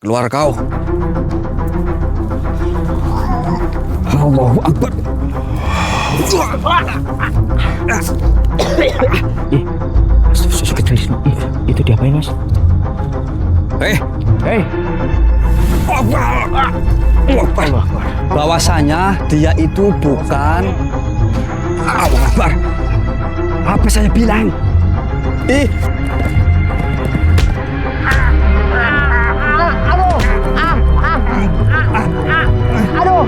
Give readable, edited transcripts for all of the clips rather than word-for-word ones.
Keluar kau. Allahu Akbar. Sosok kecil itu diapain, Mas? Hei, Allah Akbar. bahwasanya dia itu bukan Allah Akbar. Apa saya bilang? Aduh.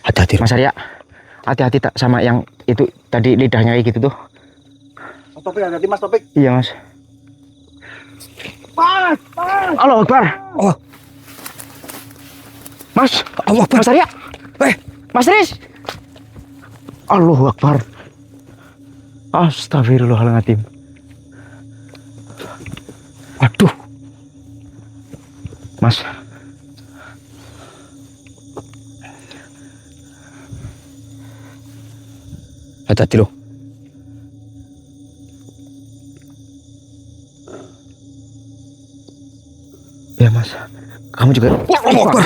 Hati-hati, Mas Arya. Hati-hati tak sama yang itu tadi lidahnya kayak gitu tuh. Mas Topik, hati-hati Mas Topik. Iya, Mas. Allahu Akbar. Oh, Mas, Allah Akbar. Mas Arya. Mas Riz. Allahu Akbar. Astagfirullahaladzim. Aduh. Mas. Hati-hati loh. Ya, Mas. Kamu juga. Allah Akbar.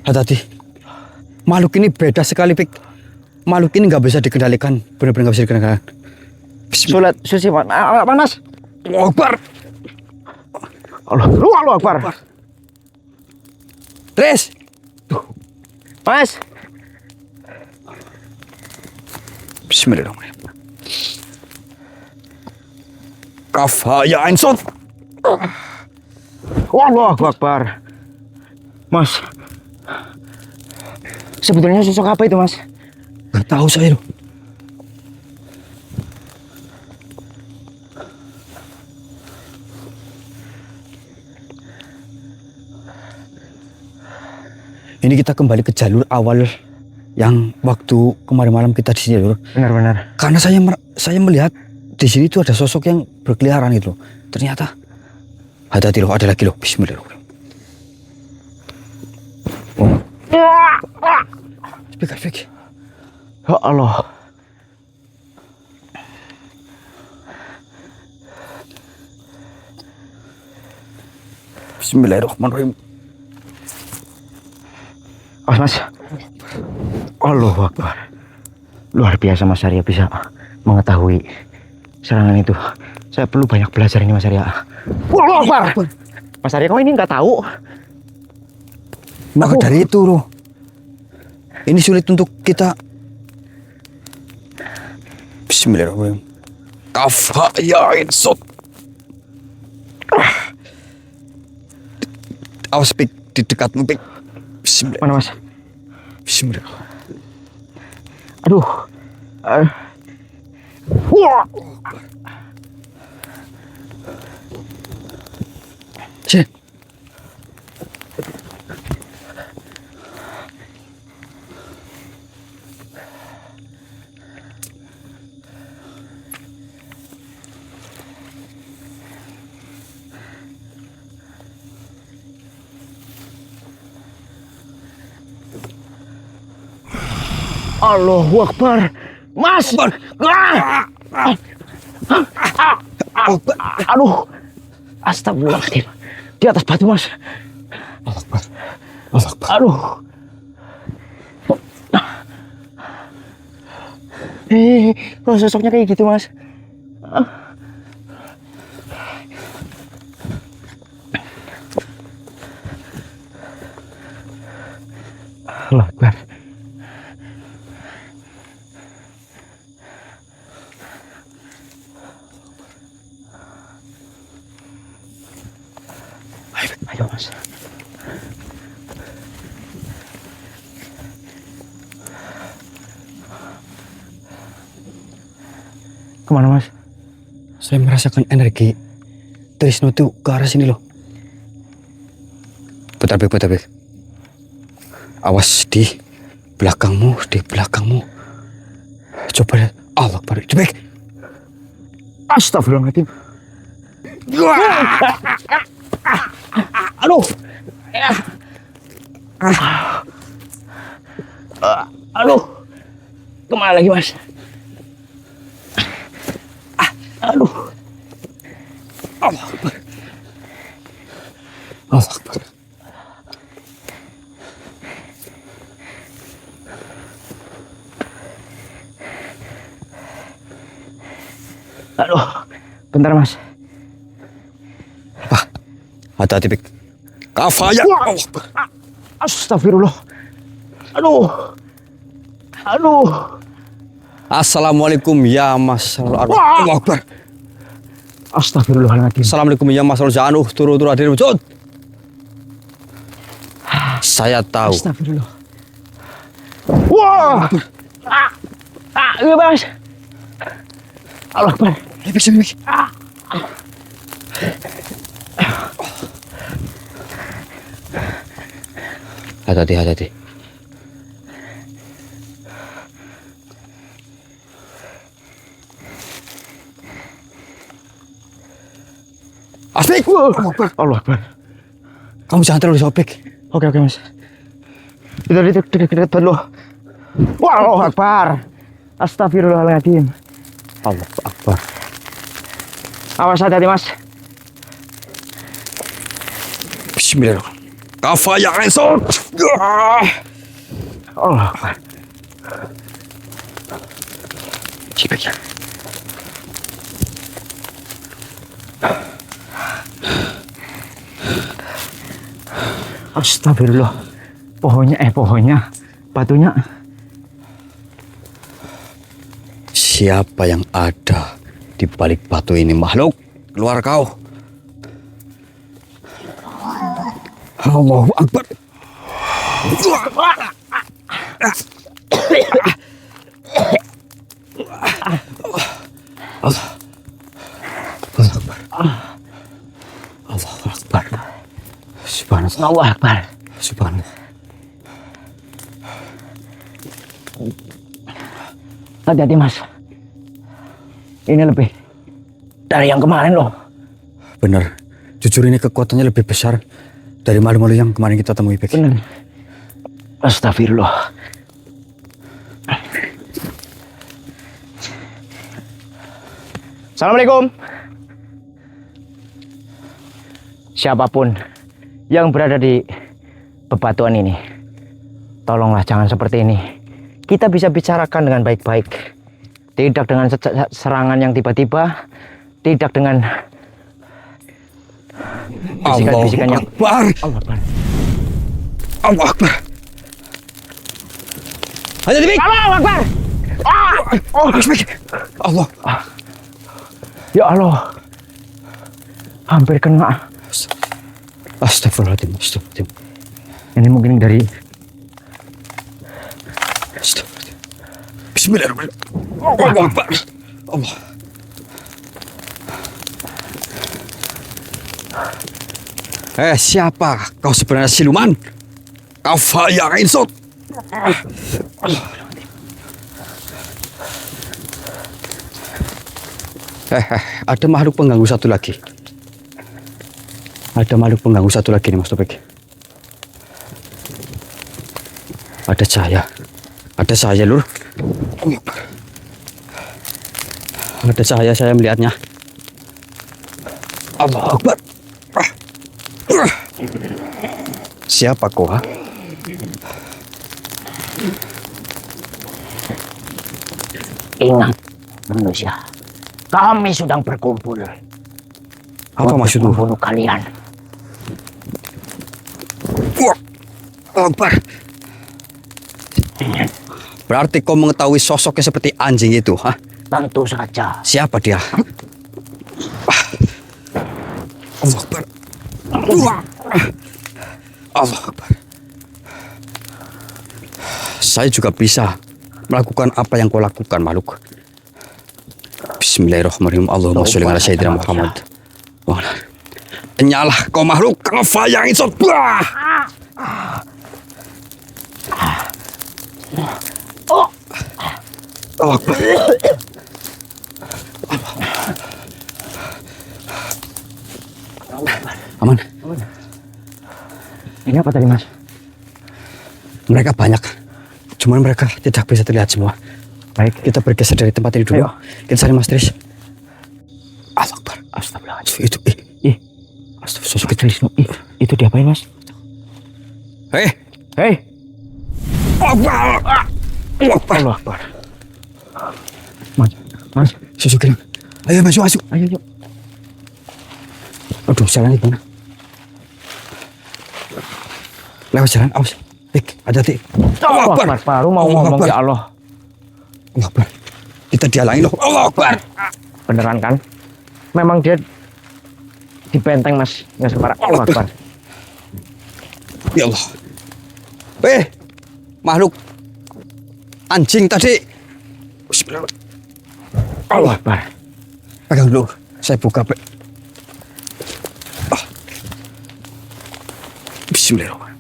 Hati-hati. Makhluk ini beda sekali, Pik. Makhluk ini nggak bisa dikendalikan. Benar-benar nggak bisa dikendalikan. Sulat suci panas. Allah Akbar. Allah Akbar. Tris. Mas. Bismillahirrahmanirrahim. Kafha ya Ainsot. Allahu Akbar. Mas. Sebetulnya sosok apa itu, Mas? Gak tahu saya loh. Ini kita kembali ke jalur awal yang waktu kemarin malam kita di sini, Lur. Benar-benar. Karena saya melihat di sini tuh ada sosok yang berkeliaran gitu loh. Ternyata hati-hati loh, ada lagi loh. Bismillahirrahmanirrahim. Oh. Speak. Ya Allah. Bismillahirrahmanirrahim. Mas. Allahu Akbar. Luar biasa Mas Arya bisa mengetahui serangan itu. Saya perlu banyak belajar ini Mas Arya. Allahu Akbar. Mas Arya kok ini nggak tahu? Maka dari itu loh. Ini sulit untuk kita. Bismillahirrahmanirrahim. Kafha ya Ainsot. Awas, Pik, di dekatmu, Pik. Bismillah. Mana Mas? Bismillah. Aduh. Wah. Cek. Allahu Akbar. Mas. Aduh. Astagfirullahaladzim. Di atas batu Mas. Allah Akbar. Allah Akbar. Aduh. Kok sosoknya kayak gitu Mas? Allah Akbar. Ayo Mas. Kemana Mas? Saya merasakan energi Trisno tuh ke arah sini loh. Putar Pik. Awas di belakangmu. Coba lihat. Allah Akbar. Pik. Astagfirullahaladzim. Aduh. Aduh. Kemana lagi Mas? Aduh. Allah Akbar. Allah Akbar. Aduh. Bentar, Mas. Hati-hati, Pik. Kafaya. Allah Akbar. Astagfirullah. Aduh. Aduh. Assalamualaikum ya Mas. Allah Akbar. Astagfirullahaladzim. Assalamualaikum ya Mas Januh. Turu-turu hadir wujud. Saya tahu. Astagfirullah. Wah. Iya, Mas. Allah Akbar. Pik. Hati-hati. Aspik! Allah Akbar. Kamu jangan terlalu sopik. Oke, Mas. Dekat dulu. Wah, Allah Akbar. Astagfirullahaladzim. Allah Akbar. Awas, hati-hati, Mas. Bismillahirrahmanirrahim. Kafaya Aisyah. Allah Akbar. Cipik. Astagfirullah. Pohonnya, batunya. Siapa yang ada di balik batu ini, makhluk? Keluar kau. Allahu Akbar. Allah. Allahu Akbar. Subhanallah. Allahu Akbar. Subhanallah. Hati-hati, Mas. Ini lebih dari yang kemarin loh. Benar. Jujur ini kekuatannya lebih besar dari malu-malu yang kemarin kita temui, Bek. Benar. Astagfirullah. Assalamualaikum. Siapapun yang berada di bebatuan ini, tolonglah jangan seperti ini. Kita bisa bicarakan dengan baik-baik. Tidak dengan serangan yang tiba-tiba. Tidak dengan bisikan-bisikan yang... Akbar. Allah Akbar. Allah Akbar. Hanya di Bek. Allah Akbar. Oh, Bek. Allah. Ya Allah. Hampir kena. Astagfirullahaladzim. Ini mungkin dari... Astagfirullahaladzim. Bismillahirrahmanirrahim. Allah Akbar. Allah. Siapa kau sebenarnya, siluman? Kau Faya Aisyah. Ada makhluk pengganggu satu lagi. Ada makhluk pengganggu satu lagi nih, Mas Topik. Ada cahaya. Ada cahaya, Lur. Ada cahaya, saya melihatnya. Allah Akbar. Siapa kau, ha? Ingat, manusia. Kami sedang berkumpul. Apa maksudmu? Membunuh kalian. Akbar. Berarti kau mengetahui sosoknya seperti anjing itu, ha? Tentu saja. Siapa dia? Allah Akbar. Allah Akbar. Saya juga bisa melakukan apa yang kau lakukan, makhluk. Bismillahirrahmanirrahim. Allahumma sholli ala sayyidina Muhammad. Nyalah kau makhluk, kau Faya Aisyah. Allah Akbar. Aman. Ini apa tadi, Mas? Mereka banyak. Cuman mereka tidak bisa terlihat semua. Baik. Kita bergeser dari tempat ini dulu. Ayo. Kita cari Mas Tris. Astagfirullahaladzim. Itu Astagfirullah. Sosok Trisno. Itu diapain, Mas? Hei, Hei. Allah Akbar. Allah Akbar. Mas. Sosok hilang. Ayo masuk. Ayo, yuk. Aduh, jalan di mana? Lewat jalan, awas. Hati-hati. Allah Akbar. Baru mau Allah ngomong Akbar. ya Allah. Allah Akbar. Kita dihalangi loh. Allah Akbar. Beneran kan? Memang dia di benteng, Mas. Nggak sembarang. Allah Akbar. Ya Allah. Makhluk anjing tadi. Bismillah. Allah Akbar. Pegang dulu. Saya buka. Bismillahirrahmanirrahim.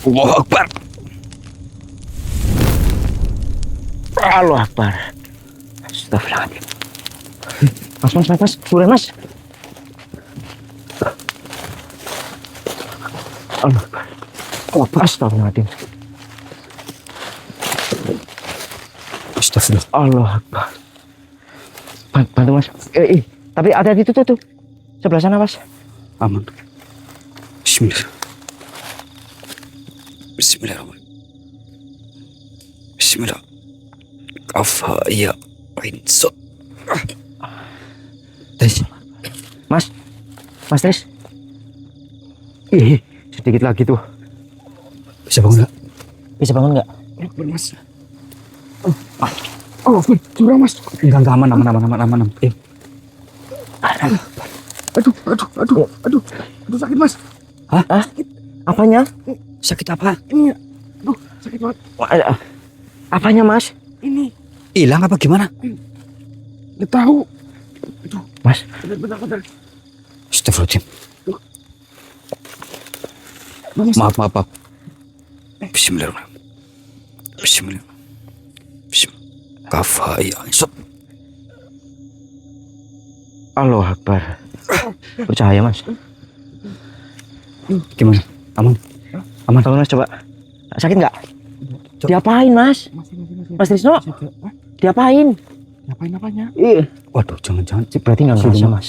Allah Akbar. Allah Akbar. Astagfirullahaladzim. Mas. Buruan, Mas. Allah Akbar. Astagfirullahaladzim. Astagfirullah. Allah Akbar. Bantu, Mas. Tapi ada di tuh. Sebelah sana, Mas. Aman. Bismillahirrahmanirrahim. Bismillah. Kafa ya Ainso. Tes. Mas Tris. Sedikit lagi tuh. Bisa bangun nggak? Bisa bangun nggak? Mas. Curang Mas. Enggak aman. Aduh, sakit Mas. Hah? Apanya? Sakit apa? Ini, aduh, sakit banget. Apanya, Mas? Ini, Hilang apa gimana? nggak tahu. Mas. Bentar. Astagfirullahaladzim. Mas, Maaf. Bismillahirrahmanirrahim. Bismillah. Kafa ya Ainso. Allah Akbar. Percaya, Mas. Gimana? Aman? Tolong, Mas, coba. Sakit nggak? Coba. Diapain, Mas? masih. Mas Trisno? Hah? Diapain? Ngapain apanya? Iya. Waduh, jangan-jangan Berarti nggak ngerasa, Siluman. Mas.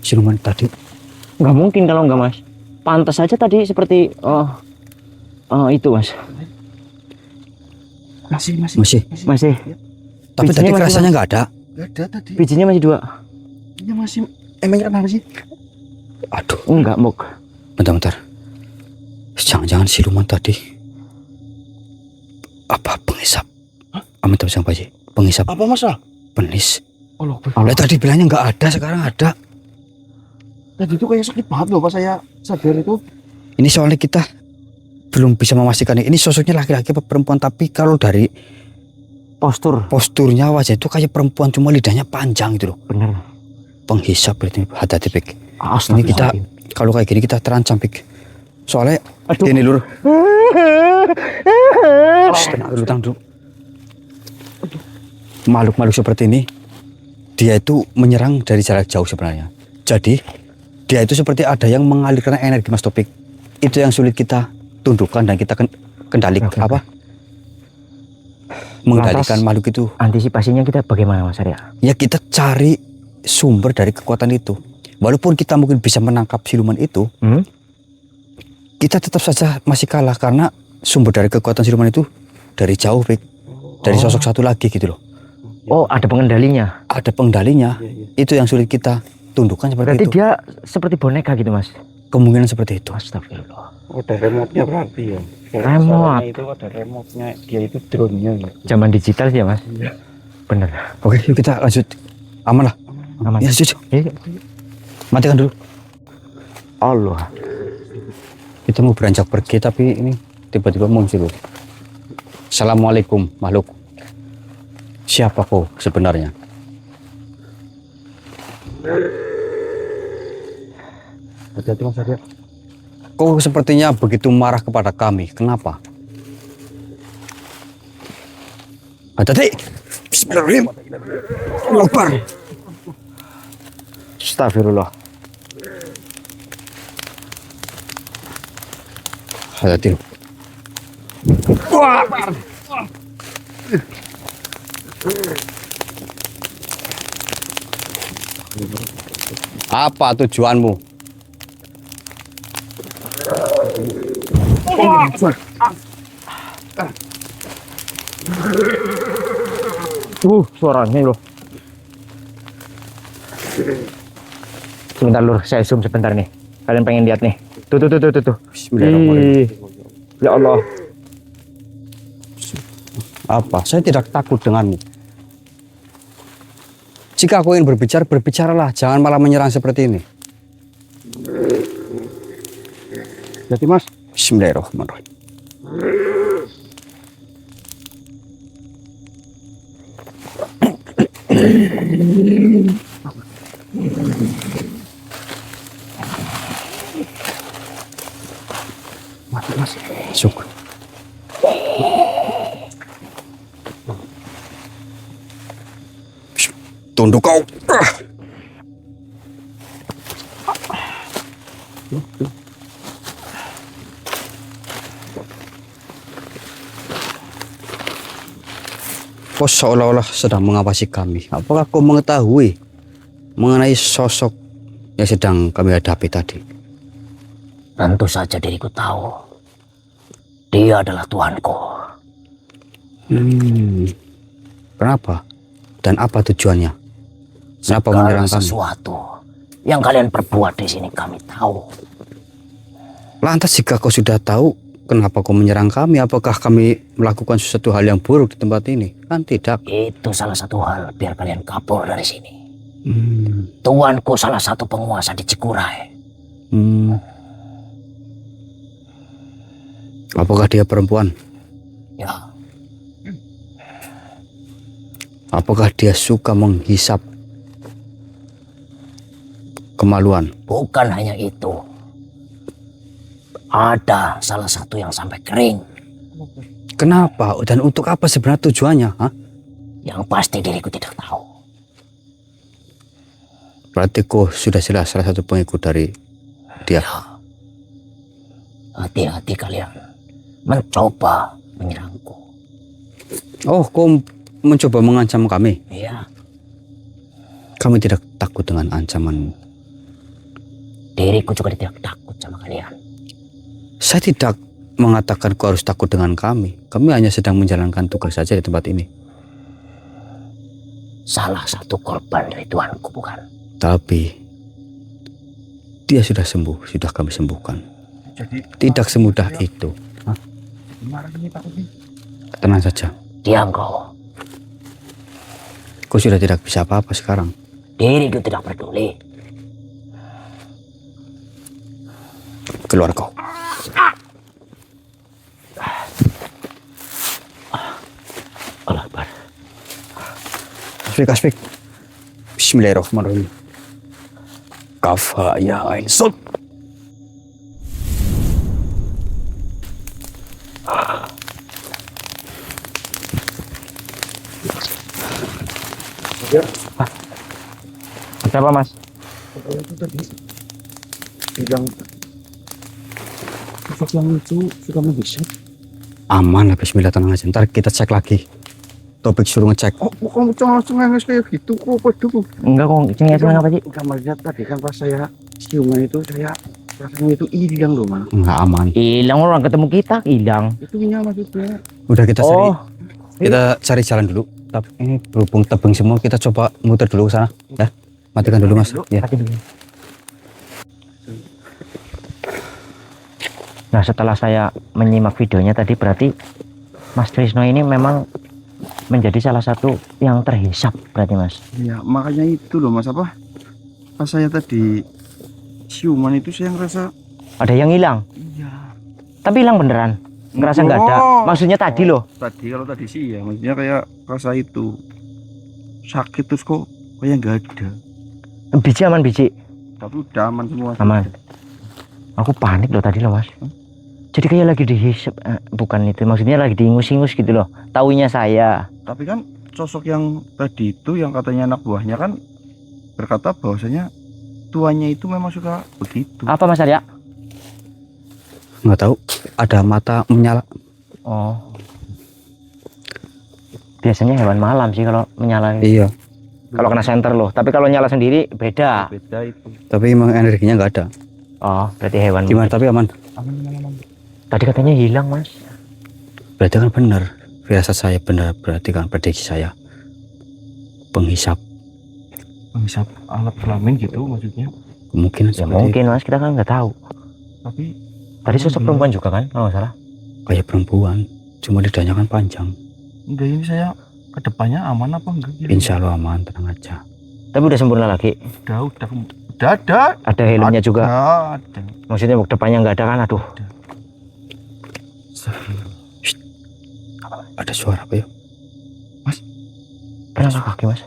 siluman tadi. Nggak mungkin kalau nggak, Mas. Pantas saja tadi seperti itu, Mas. Masih. Masih. Tapi Bijinya tadi masih rasanya nggak ada. Nggak ada tadi. Bijinya masih 2. Ini masih. Emangnya kenapa sih? Aduh, Enggak, Mok. bentar. Jangan-jangan siluman tadi. Apa pengisap? Amin tahu sang Pak. Pengisap Apa masalah? penis. Allah. Lah tadi bilangnya nggak ada, sekarang ada. Tadi itu kayak sakit banget loh pas saya sadar itu. Ini soalnya kita belum bisa memastikan ini sosoknya laki-laki apa perempuan, tapi kalau dari posturnya wajah itu kayak perempuan, cuma lidahnya panjang gitu loh. Bener. Penghisap berarti. Hati-hati Pik. Ini Astagfirullahaladzim. kita kalau kayak gini kita terancam Pik. Soalnya Aduh. ini lur. Tenang dulu. Makhluk-makhluk seperti ini dia itu menyerang dari jarak jauh sebenarnya. Jadi dia itu seperti ada yang mengalirkan energi, Mas Topik. Itu yang sulit kita tundukkan dan kita kendalikan. Oke. Mengendalikan Lantas, makhluk itu. Antisipasinya kita bagaimana, Mas Arya? Ya kita cari sumber dari kekuatan itu. Walaupun kita mungkin bisa menangkap siluman itu, kita tetap saja masih kalah karena sumber dari kekuatan siluman itu dari jauh, Pik. Dari sosok satu lagi gitu loh. Oh, ada pengendalinya. Ada pengendalinya. Itu yang sulit kita tundukkan seperti Berarti itu. dia seperti boneka gitu, Mas. Kemungkinan seperti itu. Astagfirullah. Ada remote-nya berarti ya. Remote. Itu ada remote-nya. Dia itu drone-nya. Zaman digital sih ya, Mas. Bener. Oke, yuk kita lanjut. Aman lah. Aman. Ya, lanjut. Iya. Matikan dulu. Allah. Kita mau beranjak pergi tapi ini tiba-tiba muncul. Assalamualaikum makhluk. Siapa kau sebenarnya? Hati-hati Mas Arya. Kau sepertinya begitu marah kepada kami. Kenapa? Hati-hati. Bismillahirrahmanirrahim. Allahu Akbar. Astagfirullah. Hati-hati. Apa tujuanmu? Suaranya loh. Sebentar lur, saya zoom sebentar nih. Kalian pengen lihat nih. Tuh. Bismillahirrahmanirrahim. Ih, ya Allah. Apa? Saya tidak takut denganmu. Jika aku ingin berbicara, berbicaralah. Jangan malah menyerang seperti ini. Jadi mas, Bismillahirrahmanirrahim. mas. Syukur. Tunduk kau. Kau seolah-olah sedang mengawasi kami. Apakah kau mengetahui mengenai sosok yang sedang kami hadapi tadi? Tentu saja diriku tahu. Dia adalah Tuanku. Kenapa? Dan apa tujuannya? Kenapa Segala menyerang kami? sesuatu yang kalian perbuat di sini kami tahu. Lantas jika kau sudah tahu, kenapa kau menyerang kami? Apakah kami melakukan sesuatu hal yang buruk di tempat ini? Kan tidak. Itu salah satu hal biar kalian kabur dari sini. Hmm. Tuanku salah satu penguasa di Cikuray. Hmm. Apakah dia perempuan? Ya, Apakah dia suka menghisap kemaluan? bukan hanya itu. Ada salah satu yang sampai kering. Kenapa? Dan untuk apa sebenarnya tujuannya? Hah? Yang pasti diriku tidak tahu. Berarti kau sudah jelas salah satu pengikut dari dia. Hati-hati kalian mencoba menyerangku. Oh, kau mencoba mengancam kami. Ya, Kami tidak takut dengan ancamanmu. diriku juga tidak takut sama kalian. Saya tidak mengatakan kau harus takut dengan kami. Kami hanya sedang menjalankan tugas saja di tempat ini. Salah satu korban dari tuanku, bukan? Tapi dia sudah sembuh, sudah kami sembuhkan. jadi Tidak semudah itu. Hah? marah ini Pak ini. Tenang saja. Diam kau. Kau sudah tidak bisa apa-apa sekarang. Diriku tidak peduli. Keluar kau. Allah Akbar. Aspik. Bismillahirrahmanirrahim. Kafa ya ain sod. Siapa mas? Itu tadi bilang sosok yang itu suka menghisap. Aman lah, bismillah, tenang aja. Ntar kita cek lagi. Topik suruh ngecek. Oh, kamu langsung nangis kayak gitu kok, waduh. Enggak kok, cengengesan apa sih? Kamu lihat tadi kan pas saya ciuman itu saya rasanya itu hilang loh mas. Enggak aman. Hilang orang ketemu kita, hilang. Itunya maksudnya. Udah kita cari. Oh, Kita cari jalan dulu. Tapi ini berhubung tebing semua, kita coba muter dulu ke sana. Ya, matikan dulu mas. Ya. mati dulu. Nah setelah saya menyimak videonya tadi berarti Mas Trisno ini memang menjadi salah satu yang terhisap berarti mas. Ya makanya itu loh mas apa? Pas saya tadi ciuman itu saya ngerasa Ada yang hilang, iya. tapi hilang beneran. Ngerasa nggak ada. Maksudnya tadi loh. Tadi kalau tadi sih ya maksudnya kayak rasa itu sakit terus kok kayak nggak ada. Biji aman biji. Tapi udah aman semua. Aman. Aku panik loh tadi loh mas. Jadi kayak lagi dihisap, bukan itu. Maksudnya lagi diingus-ingus gitu loh. Taunya saya. Tapi kan sosok yang tadi itu yang katanya anak buahnya kan berkata bahwasanya tuanya itu memang suka begitu. Apa mas Arya? Nggak tahu. Ada mata menyala. Oh. Biasanya hewan malam sih kalau menyala. Iya. Kalau kena senter loh. Tapi kalau nyala sendiri beda. Beda itu. Tapi emang energinya nggak ada. Oh, berarti hewan. Gimana tapi aman? Tadi katanya hilang, Mas. Berarti kan benar. Firasat saya benar, berarti kan prediksi saya. Penghisap. Penghisap alat kelamin gitu maksudnya. Kemungkinan Ya seperti mungkin, Mas. Kita kan nggak tahu. Tapi Tadi sosok perempuan juga kan, kalau nggak salah. kayak perempuan. Cuma lidahnya kan panjang. enggak, ini saya ke depannya aman apa enggak? Insya Allah aman, tenang aja. Tapi udah sempurna lagi. Udah ada. Ada helmnya juga. Ada. Maksudnya depannya nggak ada kan? Aduh. Ada suara apa ya? Kenapa kaki, Mas?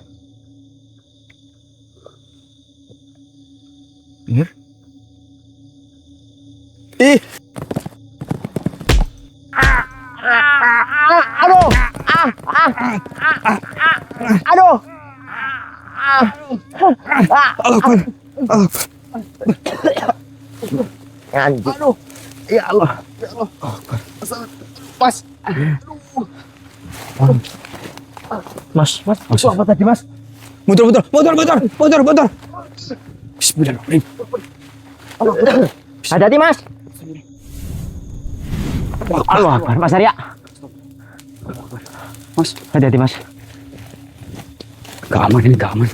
Pinggir. Ih, Aduh. Anjing. Aduh. Ya Allah. Ya Allah. Pas. Mas. Itu apa tadi, Mas? motor. Bismillahirrahmanirrahim. Hati-hati, Mas. Allah Akbar, Mas Arya. Mas, Hati-hati, Mas. gak aman ini, gak aman.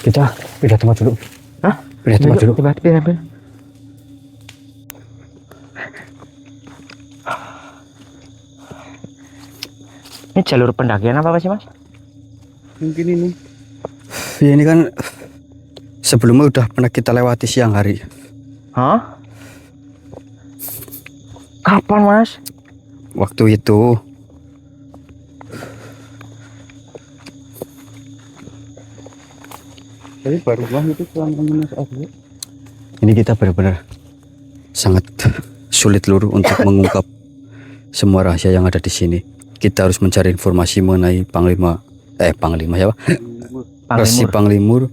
Kita pindah tempat dulu. Hah? Pindah tempat dulu. Tiba-tiba. Ini jalur pendakian apa sih, Mas? Mungkin ini. Ya ini kan sebelumnya udah pernah kita lewati siang hari. Hah? Kapan, Mas? Waktu itu Tapi baru banget itu selama Mas Abu. ini kita benar-benar sangat sulit Lur untuk mengungkap semua rahasia yang ada di sini. Kita harus mencari informasi mengenai Panglima siapa? Resi Panglimur.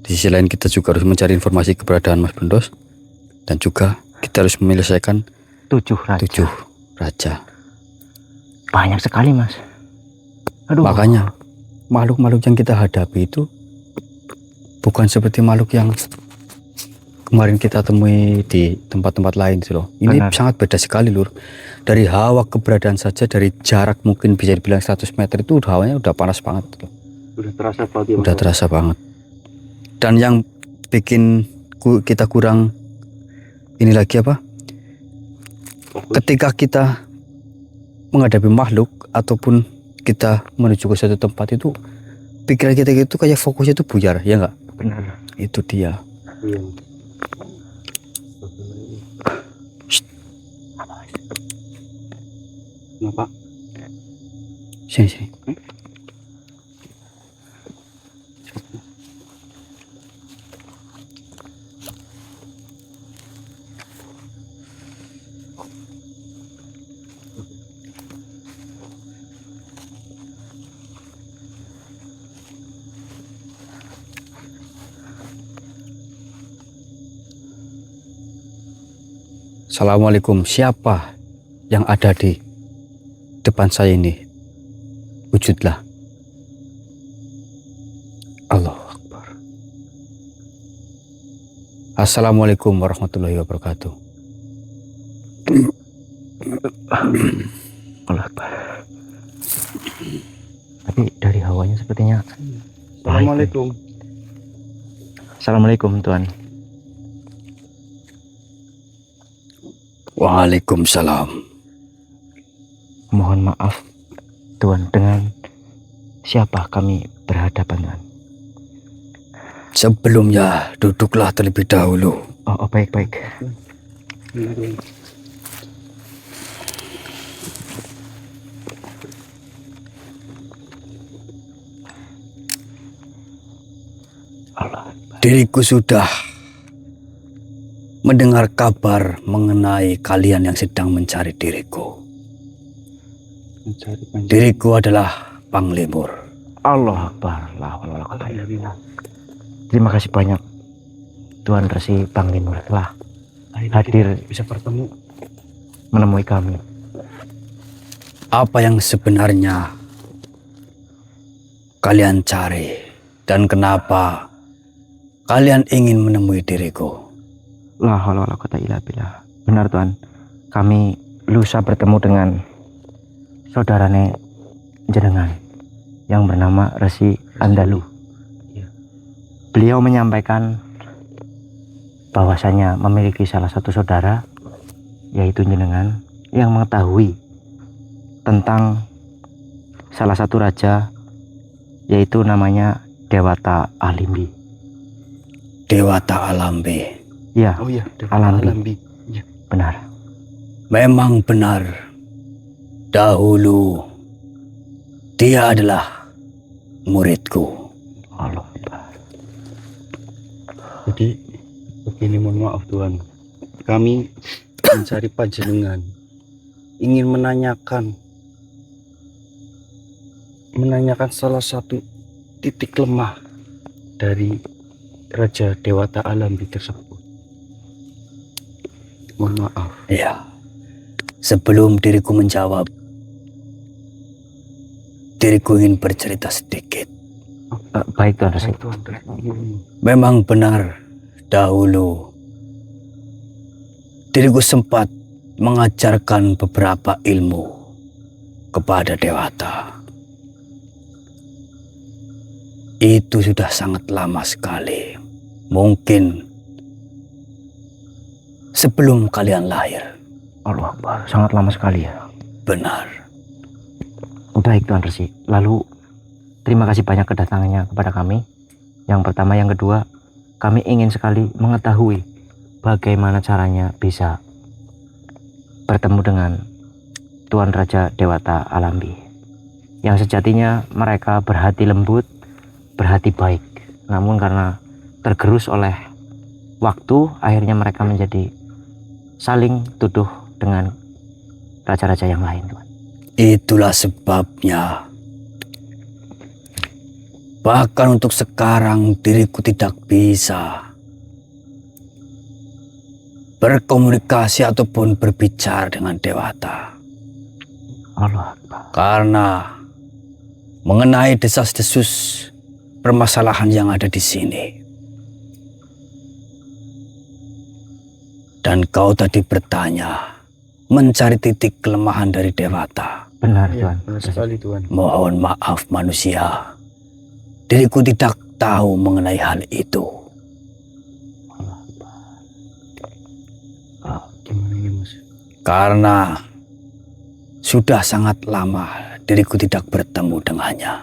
Di sisi lain kita juga harus mencari informasi keberadaan Mas Bendos, dan juga kita harus menyelesaikan 7 raja. 7 raja. Banyak sekali, Mas. Aduh. Makanya makhluk-makhluk yang kita hadapi itu bukan seperti makhluk yang kemarin kita temui di tempat-tempat lain gitu loh. Ini Benar. sangat beda sekali Lur. Dari hawa keberadaan saja, dari jarak mungkin bisa dibilang 100 meter itu hawanya udah panas banget gitu loh. Udah terasa banget ya, Mas. Udah terasa banget. Dan yang bikin kita kurang ini lagi apa? Ketika kita menghadapi makhluk ataupun kita menuju ke suatu tempat itu, pikiran kita itu kayak fokusnya itu buyar, ya enggak? Benar. Itu dia. Iya. Kenapa? Sini. Assalamualaikum. Siapa yang ada di depan saya ini? Wujudlah. Allahu Akbar. Assalamualaikum warahmatullahi wabarakatuh. Allah Akbar. Tapi dari hawanya sepertinya. Assalamualaikum. Assalamualaikum, Tuan. Waalaikumsalam. Mohon maaf, Tuan, dengan siapa kami berhadapan, Tuan? Sebelumnya duduklah terlebih dahulu. Oh, baik. Allah. Diriku sudah mendengar kabar mengenai kalian yang sedang mencari diriku. Diriku adalah Panglimur. Allah Akbar. La haula wala quwwata illa billah. Terima kasih banyak, Tuan Resi Panglimur telah hadir Bisa bertemu. menemui kami. Apa yang sebenarnya kalian cari dan kenapa kalian ingin menemui diriku? La haula wala quwata illa billah. Benar Tuan, kami lusa bertemu dengan saudarane jenengan yang bernama Resi Andalu. Beliau menyampaikan bahwasanya memiliki salah satu saudara, yaitu jenengan, yang mengetahui tentang salah satu raja, yaitu namanya Dewata Alimbi. Dewata Alambi. Ya, Oh iya, Alambi. Benar. Memang benar. Dahulu dia adalah muridku. Allah. Jadi begini, mohon maaf Tuhan, kami mencari panjenengan, ingin menanyakan salah satu titik lemah dari Raja Dewata Alambi tersebut. Mohon maaf. Ya, sebelum diriku menjawab, diriku ingin bercerita sedikit. Baik Tuan Resi. Memang benar, dahulu diriku sempat mengajarkan beberapa ilmu kepada Dewata. Itu sudah sangat lama sekali. Mungkin sebelum kalian lahir. Allah Akbar, sangat lama sekali ya. Benar. Baik Tuan Resi. Lalu terima kasih banyak kedatangannya kepada kami. Yang pertama, yang kedua, kami ingin sekali mengetahui bagaimana caranya bisa bertemu dengan Tuan Raja Dewata Alambi, yang sejatinya mereka berhati lembut, berhati baik, namun karena tergerus oleh waktu, akhirnya mereka menjadi saling tuduh dengan raja-raja yang lain, Tuan. Itulah sebabnya. Bahkan untuk sekarang diriku tidak bisa berkomunikasi ataupun berbicara dengan Dewata. Allah Akbar. Karena mengenai desas-desus permasalahan yang ada di sini. Dan kau tadi bertanya, mencari titik kelemahan dari Dewata. Benar Iya, Tuan. benar sekali Tuhan. Mohon maaf manusia, diriku tidak tahu mengenai hal itu. Gimana ini Mas? Karena sudah sangat lama diriku tidak bertemu dengannya.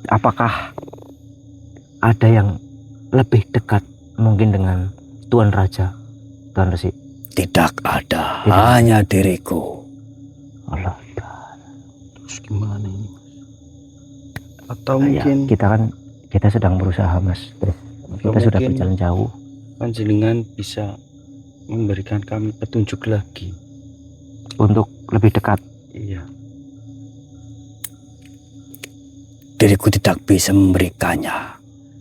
Apakah ada yang lebih dekat mungkin dengan Tuan Raja, Tuan Resi? Tidak ada, Tidak. hanya diriku. Allah. Terus gimana ini Mas? Atau Ya, mungkin kita sedang berusaha Mas. Kita sudah mungkin berjalan jauh. panjenengan bisa memberikan kami petunjuk lagi. Untuk lebih dekat. Iya. Diriku tidak bisa memberikannya.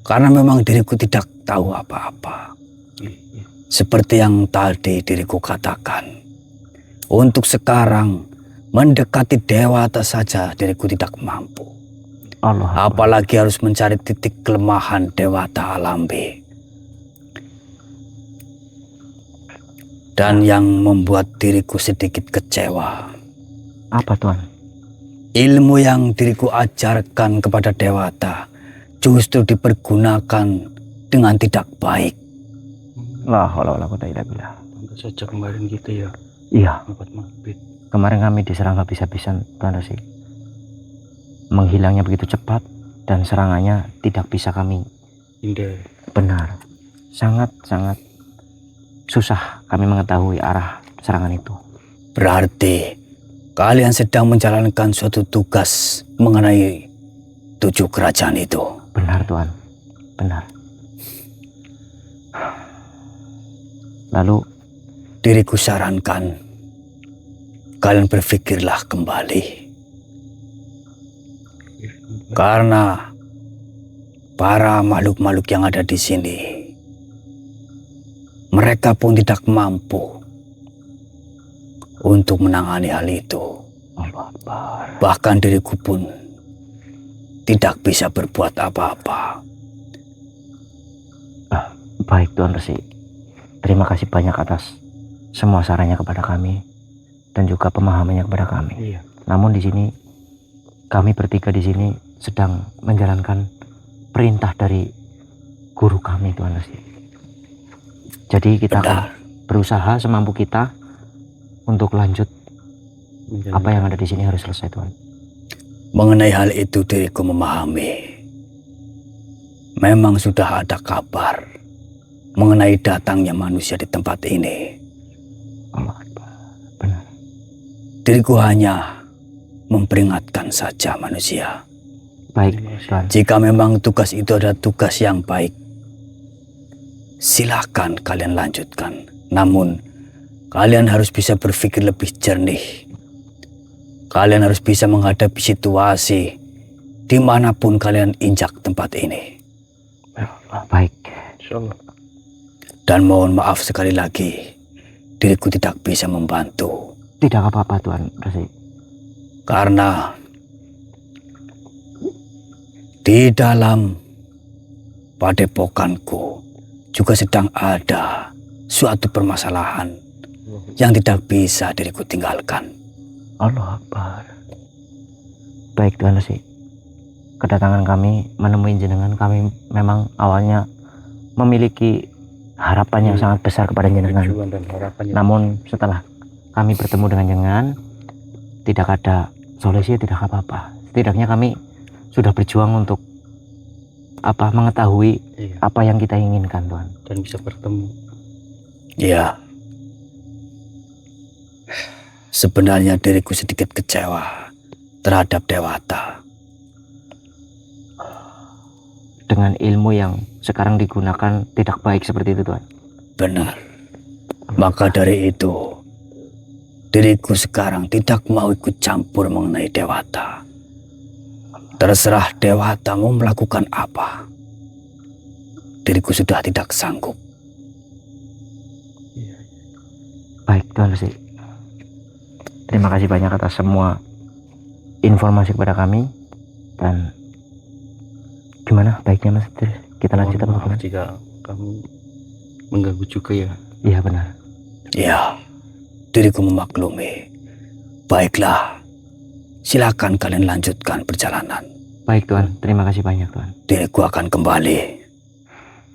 Karena memang diriku tidak tahu apa-apa. Iya. Seperti yang tadi diriku katakan. Untuk sekarang, mendekati Dewata saja diriku tidak mampu. Allah. Apalagi harus mencari titik kelemahan Dewata Alambi. Dan yang membuat diriku sedikit kecewa, Apa Tuan? ilmu yang diriku ajarkan kepada Dewata justru dipergunakan dengan tidak baik. La haula wala quwata illa billah. Tentu saja kemarin gitu ya, Iya, dapat mabit. kemarin kami diserang habis-habisan Tuan Resi. Menghilangnya begitu cepat dan serangannya tidak bisa kami Indah. benar. Sangat-sangat susah kami mengetahui arah serangan itu. Berarti kalian sedang menjalankan suatu tugas mengenai 7 kerajaan itu. Benar Tuan, benar. Lalu Diriku sarankan kalian berpikirlah kembali. Karena para makhluk-makhluk yang ada di sini, mereka pun tidak mampu untuk menangani hal itu. Allah Akbar. Bahkan diriku pun tidak bisa berbuat apa-apa. Baik Tuan Resi. Terima kasih banyak atas semua sarannya kepada kami dan juga pemahamannya kepada kami. Iya. Namun di sini kami bertiga di sini sedang menjalankan perintah dari guru kami Tuan Resi. Jadi kita akan berusaha semampu kita untuk lanjut apa yang ada di sini harus selesai Tuan. Mengenai hal itu diriku memahami. Memang sudah ada kabar mengenai datangnya manusia di tempat ini. Allah Akbar. Benar. Diriku hanya memperingatkan saja manusia. Baik Tuan. Jika memang tugas itu adalah tugas yang baik, silakan kalian lanjutkan. Namun, kalian harus bisa berpikir lebih jernih. Kalian harus bisa menghadapi situasi dimanapun kalian injak tempat ini. Baik. Insyaallah. Dan mohon maaf sekali lagi, diriku tidak bisa membantu. Tidak apa-apa Tuan Resi. Karena di dalam padepokanku juga sedang ada suatu permasalahan yang tidak bisa diriku tinggalkan. Allah Akbar. Baik Tuan Resi. Kedatangan kami menemui jenengan, kami memang awalnya memiliki harapan yang sangat besar kepada jenengan. Namun setelah kami bertemu dengan jenengan, tidak ada solusi, tidak apa-apa. Setidaknya kami sudah berjuang untuk mengetahui apa yang kita inginkan Tuan. Dan bisa bertemu. Ya, sebenarnya diriku sedikit kecewa terhadap Dewata. Dengan ilmu yang sekarang digunakan tidak baik seperti itu Tuan. Benar. Maka dari itu, diriku sekarang tidak mau ikut campur mengenai Dewata. Terserah Dewata mau melakukan apa. Diriku sudah tidak sanggup. Baik Tuan Resi. Terima kasih banyak atas semua informasi kepada kami. Dan gimana baiknya Mas? Kita lanjut apa Maaf jika kamu mengganggu juga ya. Iya benar. Ya, diriku memaklumi. Baiklah, silakan kalian lanjutkan perjalanan. Baik Tuan, terima kasih banyak Tuan. Diriku akan kembali.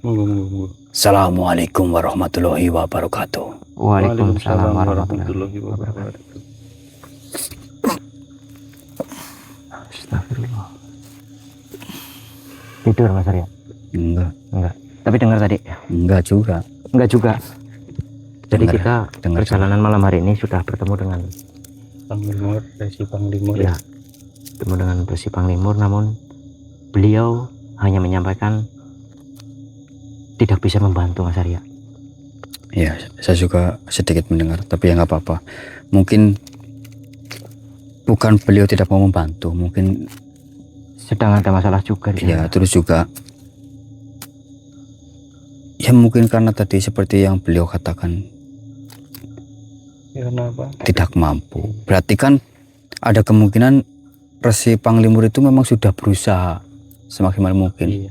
Monggo. Assalamualaikum warahmatullahi wabarakatuh. Waalaikumsalam warahmatullahi wabarakatuh. Astagfirullah. Tidur Mas Arya? Enggak. Tapi dengar tadi? Enggak juga. Enggak juga. Jadi Dengar, kita dengar perjalanan malam hari ini sudah bertemu dengan Resi Panglimur. ya, bertemu dengan Resi Panglimur, namun beliau hanya menyampaikan tidak bisa membantu Mas Arya. Ya, saya juga sedikit mendengar, tapi ya nggak apa-apa. Mungkin bukan beliau tidak mau membantu, mungkin Sedang ada masalah juga di ya sana. terus juga ya mungkin karena tadi seperti yang beliau katakan Ya, kenapa? tidak mampu. Berarti kan ada kemungkinan Resi Panglimur itu memang sudah berusaha semaksimal mungkin. Iya.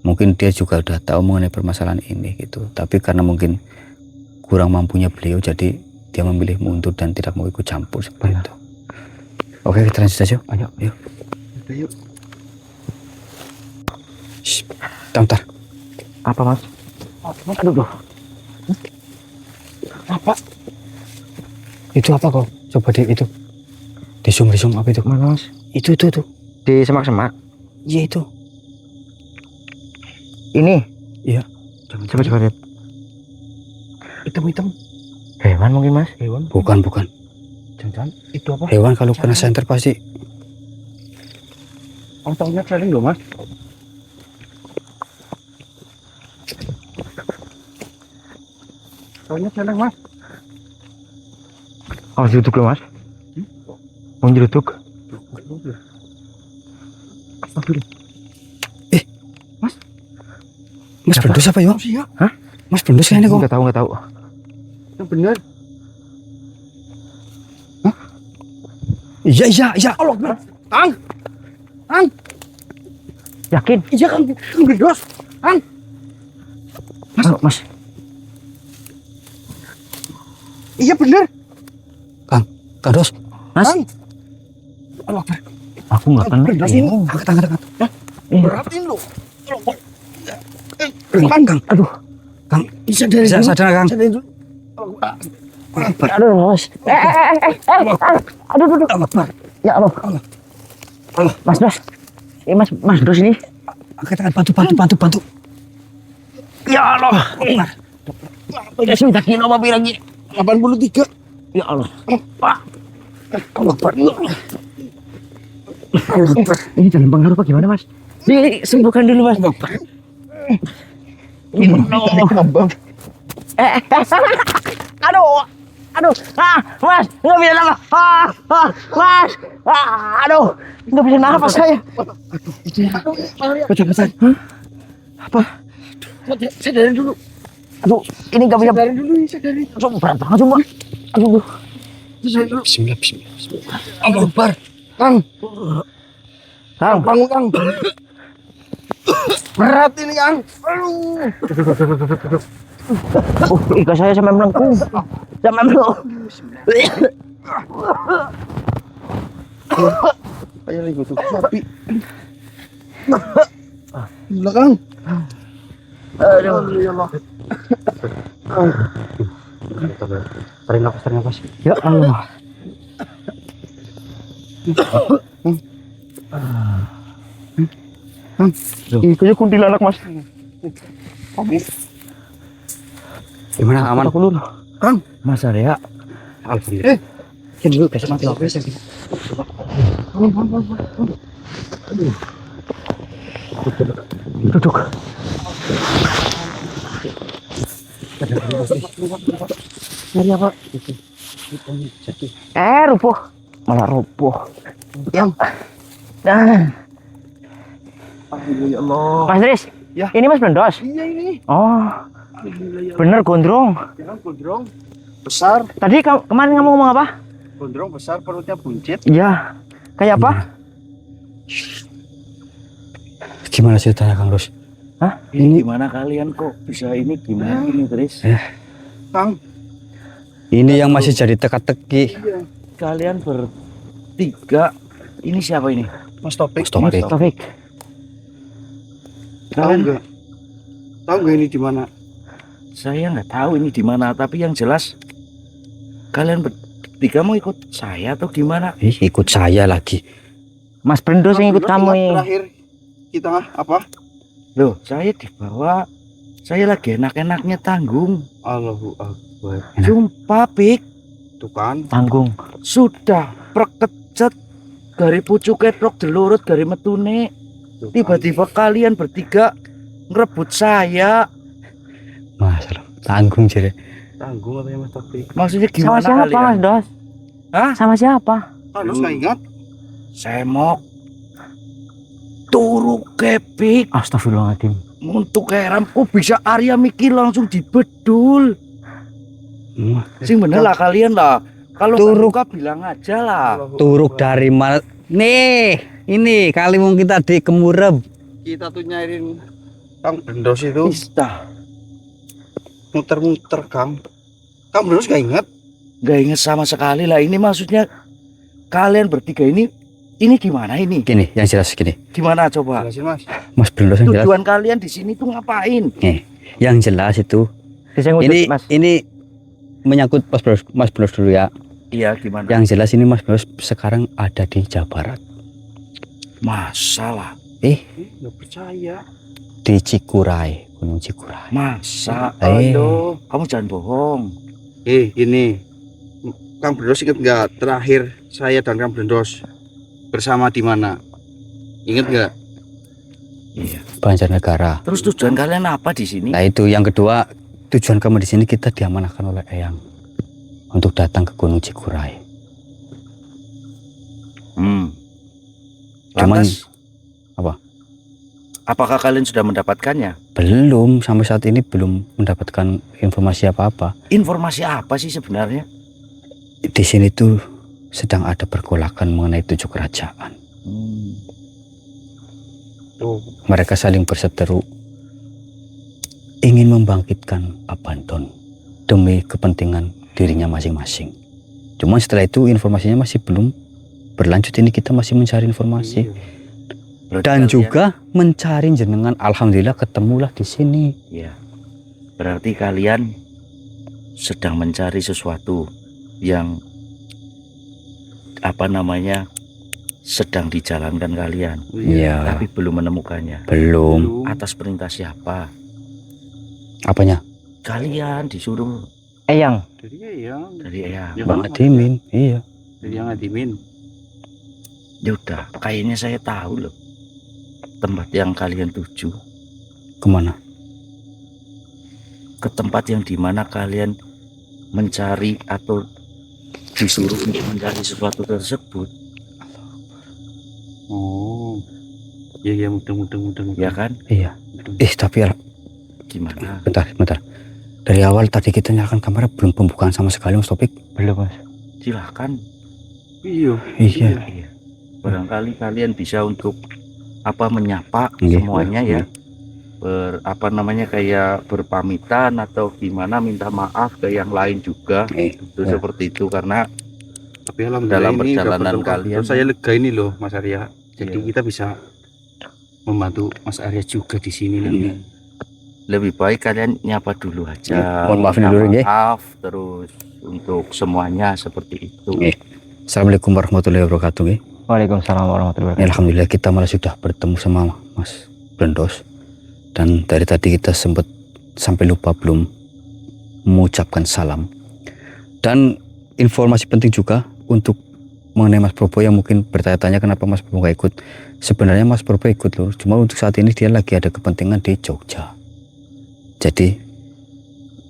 Mungkin dia juga udah tahu mengenai permasalahan ini gitu. Tapi karena mungkin kurang mampunya beliau, jadi dia memilih mundur dan tidak mau ikut campur seperti Benar. itu. Oke, kita lanjut aja. Ayo. Yuk. Shh, bentar. Apa Mas? Aduh. Apa? Itu apa kok? Coba itu. Di zoom apa itu? Mana Mas? Itu. Di semak-semak. Iya itu. Ini. Iya. Coba lihat. Hitam. Hewan mungkin Mas? Hewan. Bukan. Jangan itu apa? Hewan kalau kena senter pasti. Taunya celeng loh Mas. Taunya celeng Mas. Oh, jeruduk loh Mas. Mau jeruduk? Mas Bendus apa yo? Iya. Hah? Mas Bendus kayaknya kok. Enggak tahu. Yang benar. Iya. Allah. Ang. Yakin? Iya Kang Blendos. Kang. Mas. Iya bener. Kang Dos, Mas. Kang. Allah Akbar. Aku nggak kena. Blendos ini. angkat. Berat ini lo. Kang. Kang. Aduh. Kang, Bisa dari dulu. sadar Kang. Sadar dulu. Aduh, Mas. Aduh. Allah Akbar. Ya Allah. Mas Dos. Mas Dos ini. Angkat, bantu. Ya Allah. Ya sudah kilo apa lagi? 83. Ya Allah. Allah Akbar. Ini dalam pengaruh apa gimana, Mas? Ini sembuhkan dulu, Mas. Abang. Aduh. Mas, nggak bisa nafas. Mas, aduh, nggak bisa nafas saya. Pesan. Apa? Sadarin dulu. Aduh, ini nggak bisa. Sadarin dulu, sadarin. Langsung berat banget cuma. Aduh. Sadarin dulu. Bismillah. Allah Akbar. Kang, Kang, bangun Kang. Berat ini Kang. Aduh. iga saya sampai melengkung. Sampai melengkung. Kayak lagi tuh sapi. Gila Kang. Aduh. Ya Allah. Tarik nafas. Ya Allah. Itu kuntilanak Mas. Gimana, aman? Aku dulu. Kang, Mas Arya. Alhamdulillah. Kan dulu besok mati apa sih? Duduk. Dari apa? Rupuh. Malah rupuh. Yang. Nah, Alhamdulillah ya Allah. Mas Dris. Ya. Ini Mas Blendos. Iya ini. Oh, Alhamdulillah ya. bener gondrong. Jangan gondrong besar, Tadi kemarin kamu ngomong apa? gondrong besar perutnya buncit. Iya. Kayak apa? Gimana ceritanya Kang Dos? Hah? Ini Gimana kalian kok bisa ini gimana ini Tris? Kang. Ini yang masih jadi teka-teki. Iya. Kalian bertiga ini siapa ini? Mas Topik. Topik. Taufik. Tahu nggak? Tahu nggak ini di mana? Saya nggak tahu ini di mana, tapi yang jelas kalian bertiga mau ikut saya atau gimana? Ikut saya lagi. Mas Blendos yang ikut kamu Ingat ini. Terakhir kita apa? Loh, saya dibawa. Saya lagi enak-enaknya tanggung. Allahu Akbar. Sumpah, Pik. Tuh kan. Tanggung. Sudah perkecet dari pucuk ketrok delurut dari metune. Tuh kan. Tiba-tiba kalian bertiga ngerebut saya. Masalah tanggung jadi. Tanggung katanya Mas Topik. Maksudnya Sama gimana siapa, kalian? Mas Dos? Hah? Sama siapa? Terus nggak ingat? Semok. Turu kepik. Astagfirullahaladzim. Untuk keram kok bisa Arya mikir langsung dibedul. Sing bener lah kalian lah. Kalau Turuk. suka bilang aja lah. Turuk dari mana? Nih, ini kali mau kita di Kemureb. Kita tuh nyairin Kang Blendos itu Istah. muter-muter Kang. Kang Blendos nggak ingat? Gak inget sama sekali lah. Ini maksudnya kalian bertiga ini gimana ini? Gini, yang jelas gini. Gimana coba? Jelasin Mas. Mas Blendos yang jelas. Tujuan kalian di sini tuh ngapain? Yang jelas itu. Bisa ngutip, Ini Mas. ini menyangkut Mas Blendos dulu ya. Iya gimana? Yang jelas ini Mas Blendos sekarang ada di Jawa Barat. Masalah. Nggak percaya. Di Cikuray, Gunung Cikuray. Masa? Aduh. Kamu jangan bohong. Ini Kang Blendos ingat nggak terakhir saya dan Kang Blendos bersama di mana? Ingat nggak? Iya. Banjarnegara. Terus tujuan kalian apa di sini? Nah itu yang kedua, tujuan kami di sini kita diamanahkan oleh Eyang untuk datang ke Gunung Cikuray. Cuman Lantas, apa? apakah kalian sudah mendapatkannya? Belum, sampai saat ini belum mendapatkan informasi apa-apa. Informasi apa sih sebenarnya? Di sini tuh sedang ada pergolakan mengenai 7 kerajaan. Oh, Mereka saling berseteru ingin membangkitkan Abandon demi kepentingan dirinya masing-masing. Cuman setelah itu informasinya masih belum berlanjut, ini kita masih mencari informasi. iya. Berarti Dan kalian- juga mencari jenengan, alhamdulillah ketemulah di sini. Ya, berarti kalian sedang mencari sesuatu yang apa namanya sedang dijalankan kalian, Iya, tapi belum menemukannya. belum. Atas perintah siapa? Apanya? Kalian disuruh Eyang. Jadi ya, dari ya. Ya, Bang Bang. Adimin, iya. jadi yang adimin. Yaudah, kayaknya saya tahu loh tempat yang kalian tuju, Kemana? ke tempat yang dimana kalian mencari atau disuruh untuk mencari sesuatu tersebut, Oh, iya mudah. ya kan? Iya. Tapi Gimana? bentar. Dari awal tadi kita nyalakan kamera belum pembukaan sama sekali, Mas Topik. Belum, Mas. Silahkan. Iya. Iya. Iya. Barangkali kalian bisa untuk apa menyapa Iya. semuanya ya. Apa namanya kayak berpamitan atau gimana, minta maaf ke yang lain juga. Itu Ya. seperti itu karena Tapi alhamdulillah Dalam ini perjalanan dapat kalian. Saya lega ini loh Mas Arya. Jadi Iya. kita bisa membantu Mas Arya juga di sini nanti. lebih baik kalian nyapa dulu aja. Ya, mohon maafin Minta dulu, nggih. maaf terus untuk semuanya seperti itu. Iya. Assalamualaikum warahmatullahi wabarakatuh. nggih. Waalaikumsalam warahmatullahi wabarakatuh. Alhamdulillah kita malah sudah bertemu sama Mas Blendos. Dan dari tadi kita sempat sampai lupa belum mengucapkan salam. Dan informasi penting juga untuk mengenai Mas Probo yang mungkin bertanya-tanya kenapa Mas Probo nggak ikut. Sebenarnya Mas Probo ikut loh, cuma untuk saat ini dia lagi ada kepentingan di Jogja. Jadi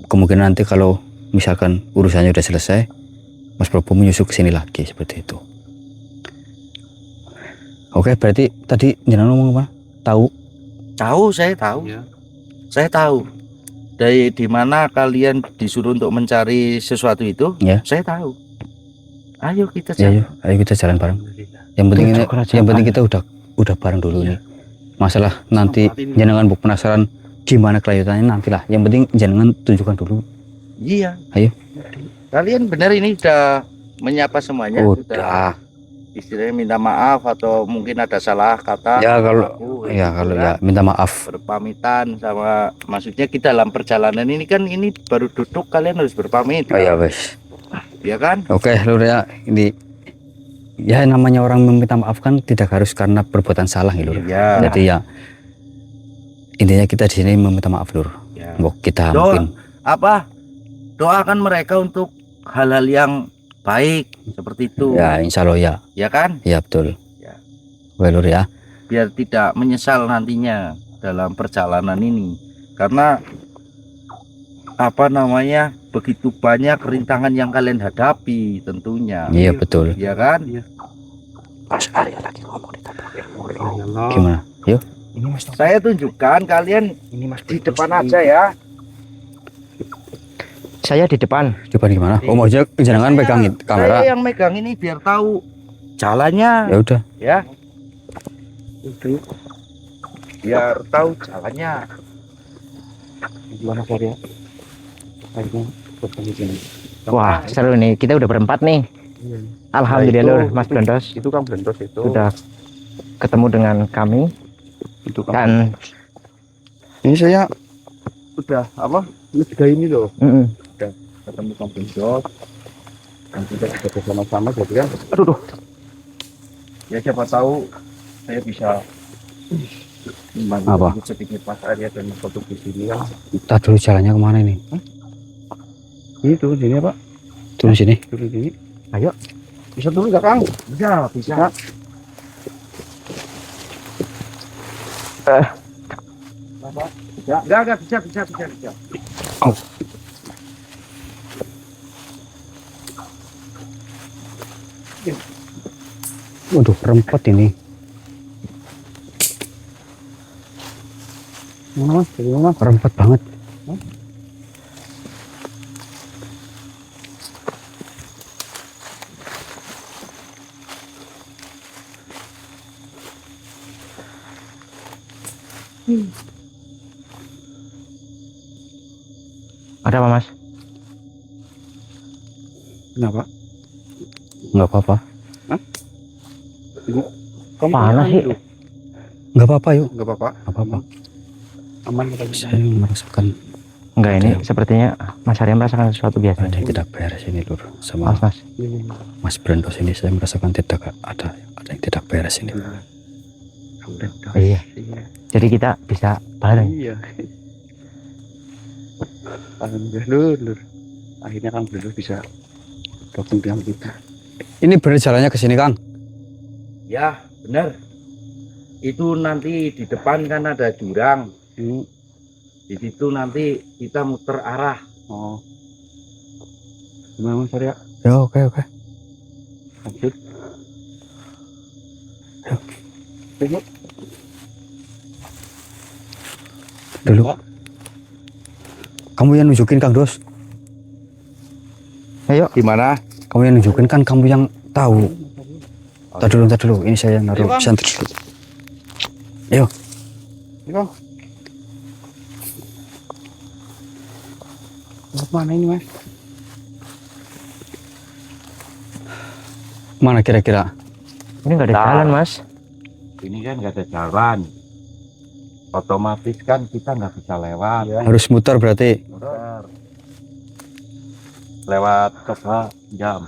kemungkinan nanti kalau misalkan urusannya udah selesai, Mas Probo menyusul ke sini lagi seperti itu. Oke, berarti tadi jenengan ngomong apa? Tahu? Tahu, saya tahu. Iya. Saya tahu. Dari di mana kalian disuruh untuk mencari sesuatu itu, Ya. saya tahu. Ayo kita Ya, cari. yuk, ayo kita jalan bareng. Alhamdulillah. Yang penting ini, Tujuh kerajaan. yang penting kita udah bareng dulu nih. Masalah nanti Tempat ini. jenengan bu penasaran gimana kelanjutannya nantilah. Yang penting jenengan tunjukkan dulu. Iya. Ayo. Kalian benar ini sudah menyapa semuanya? Udah. Istilahnya minta maaf atau mungkin ada salah kata? Ya, kalau- aku, Ya gitu kalau ya minta maaf. berpamitan sama, maksudnya kita dalam perjalanan ini kan ini baru duduk kalian harus berpamit, Oh ya wes. ya kan? Oke, Lur ya, ini ya namanya orang meminta maaf kan tidak harus karena perbuatan salah ya, Lur. Iya. Jadi ya intinya kita di sini meminta maaf, Lur. Ya. Mbok kita Doa. mungkin Apa? Doakan mereka untuk hal-hal yang baik seperti itu, ya insya Allah ya. ya kan? Ya betul. Ya. Oke, Lur ya. Biar tidak menyesal nantinya dalam perjalanan ini, karena apa namanya begitu banyak rintangan yang kalian hadapi tentunya, Iya betul. ya kan? Mas Arya lagi ngomong di Allah. Gimana? Yuk. Ini Mas Topik. Saya tunjukkan kalian Ini Mas di Blendos. depan aja ya. Saya di depan. Coba gimana? Oh maksudnya jangan Saya- pegangin kamera. Saya yang megang ini biar tahu jalannya, Ya udah. ya. Biar tahu jalannya. Gimana Mas Arya? Akhirnya bertemu sini. Wah, seru nih. Kita udah berempat nih. Iya. Alhamdulillah, Nah, Lur, itu- Mas Blendos Itu kan Blendos itu. sudah ketemu dengan kami Itu kan. dan Ini saya udah apa? Lega ini loh. Ketemu Kang Blendos. Dan kita sudah bersama-sama jadi kan. aduh, Ya siapa tahu saya bisa membantu Apa? sedikit Mas Arya dan Mas Topik di sini kan. Kita dulu jalannya kemana ini? Ini turun sini Pak. Turun sini. Turun sini. Ayo. Bisa turun nggak Kang? Bisa, bisa. Enggak, bisa. Waduh, rempet ini. Mana Mas? Dari mana? Rempet banget. Ada apa, Mas? Kenapa? Nggak apa-apa. Kamu Panas sih. Nggak apa-apa yuk. Enggak apa-apa. Nggak apa-apa. Aman katanya. Saya merasakan Enggak, ini Ada. sepertinya Mas Arya merasakan sesuatu biasa. ada yang tidak beres ini lur. Sama Mas, Mas. Mas Brandos ini saya merasakan tidak ada yang tidak beres ini. Iya. Jadi kita bisa bareng. Iya. Alhamdulillah lur. Akhirnya Kang Brandos bisa gabung dengan kita. Ini bener jalannya ke sini Kang. Ya, benar. Itu nanti di depan kan ada jurang. Di situ nanti kita muter arah. Oh. Gimana Mas Arya? Ya oke. Lanjut. Yuk. Dulu. Kamu yang nunjukin Kang Dos. Ayo. Gimana? Kamu yang nunjukin kan kamu yang tahu. Ntar dulu. Ini saya yang naruh Ayo, Kang. senter dulu. Ayo. Ini Kang. Mana ini Mas? Mana kira-kira? Ini nggak ada Nah. jalan, Mas. Ini kan nggak ada jalan. Otomatis kan kita nggak bisa lewat. Harus muter berarti. Muter. Lewat coba jam.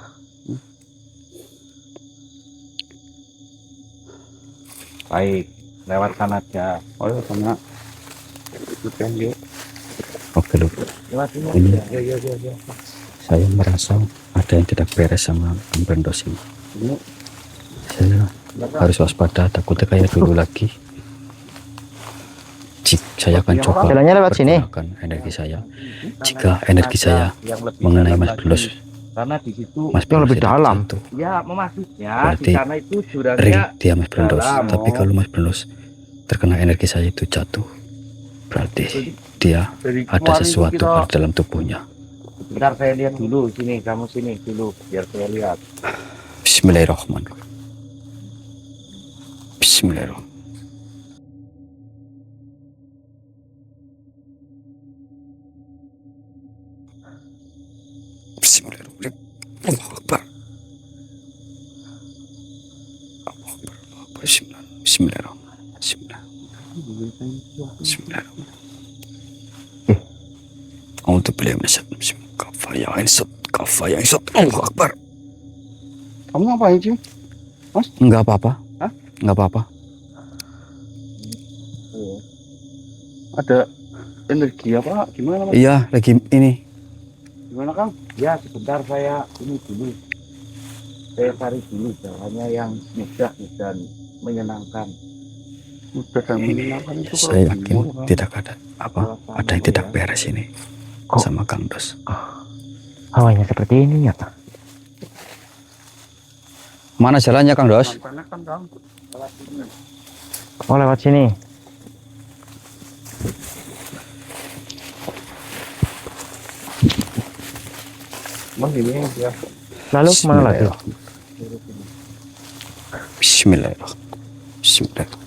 Baik, lewat sana aja. Oh ya sama. Bukan yuk. Oke lur. Lewat sini. Ini. Ya. Saya merasa ada yang tidak beres sama Kang Brandos ini. Ini Saya harus waspada, takutnya kayak dulu lagi. Saya akan coba Jalannya lewat sini. pergunakan energi saya. Jika energi saya Yang lebih mengenai dalam Mas lagi. Brandos, Karena di situ Mas Yang Brandos lebih tidak dalam. jatuh. ya maksudnya Berarti di sana itu Real jurangnya dia Mas Brandos. dalam. Tapi kalau Mas Brandos terkena energi saya itu jatuh, berarti dia dari ada keluar itu sesuatu kita- di dalam tubuhnya. Bentar saya lihat dulu sini, kamu sini dulu biar saya lihat. Bismillahirrahmanirrahim. Bismillahirrahmanirrahim. Bismillahirrahmanirrahim. Allahu Akbar. Allahu Akbar. Allahu Akbar. Bismillahirrahmanirrahim. Bismillahirrahmanirrahim. Untuk beliau menyesat kafaya insat Allahu Akbar. kamu ngapain sih? Enggak apa-apa. Hah? Enggak apa-apa. Ada energi apa? Gimana Mas? Iya, lagi ini. Gimana Kang? Ya sebentar saya ini dulu. Saya cari dulu jalannya yang mudah dan menyenangkan. Udah dan menyenangkan itu kalau Saya yakin gimana, Kang? tidak ada yang tidak beres ini Kok? sama Kang Dos. Hawanya seperti ini ya. Mana jalannya Kang Dos? Nampaknya kan Kang. Oh, lewat sini. Mas ini ya. Lalu kemana lagi? Bismillahirrahmanirrahim. Bismillahirrahmanirrahim.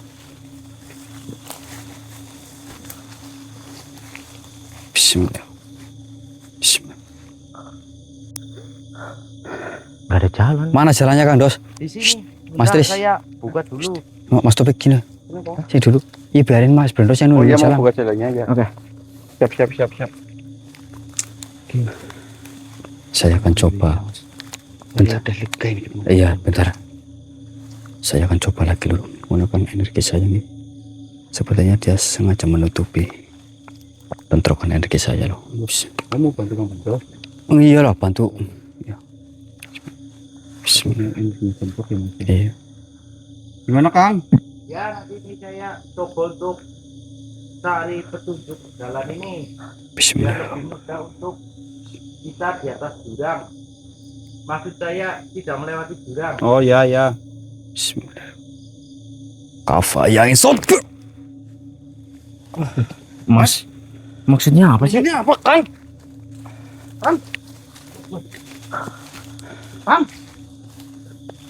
Bismillahirrahmanirrahim. Bismillahirrahmanirrahim. Nggak ada jalan. Mana jalannya Kang Dos? Di sini. Mas Bentar, Tris. saya buka dulu. Mas Topik gini. Kenapa? Sini dulu. Iya biarin Mas Brandos yang Oh nungguin iya mau jalan. buka jalannya ya. Oke. Siap. Saya akan coba. Bentar. Ada lega ini. Iya, bentar. Saya akan coba lagi dulu menggunakan energi saya ini. Sepertinya dia sengaja menutupi bentrokan energi saya loh. Kamu bantu Kang Brandos. Iyalah bantu. Ya. Bismillah. Ini bentuk ini. Iya. Gimana Kang? Ya nanti ini saya coba untuk cari petunjuk jalan ini biar Bismillah. lebih mudah untuk kita di atas jurang. Maksud saya tidak melewati jurang. Oh ya. Bismillah. Kafaya insot. Mas, maksudnya apa sih? Ini apa Kang?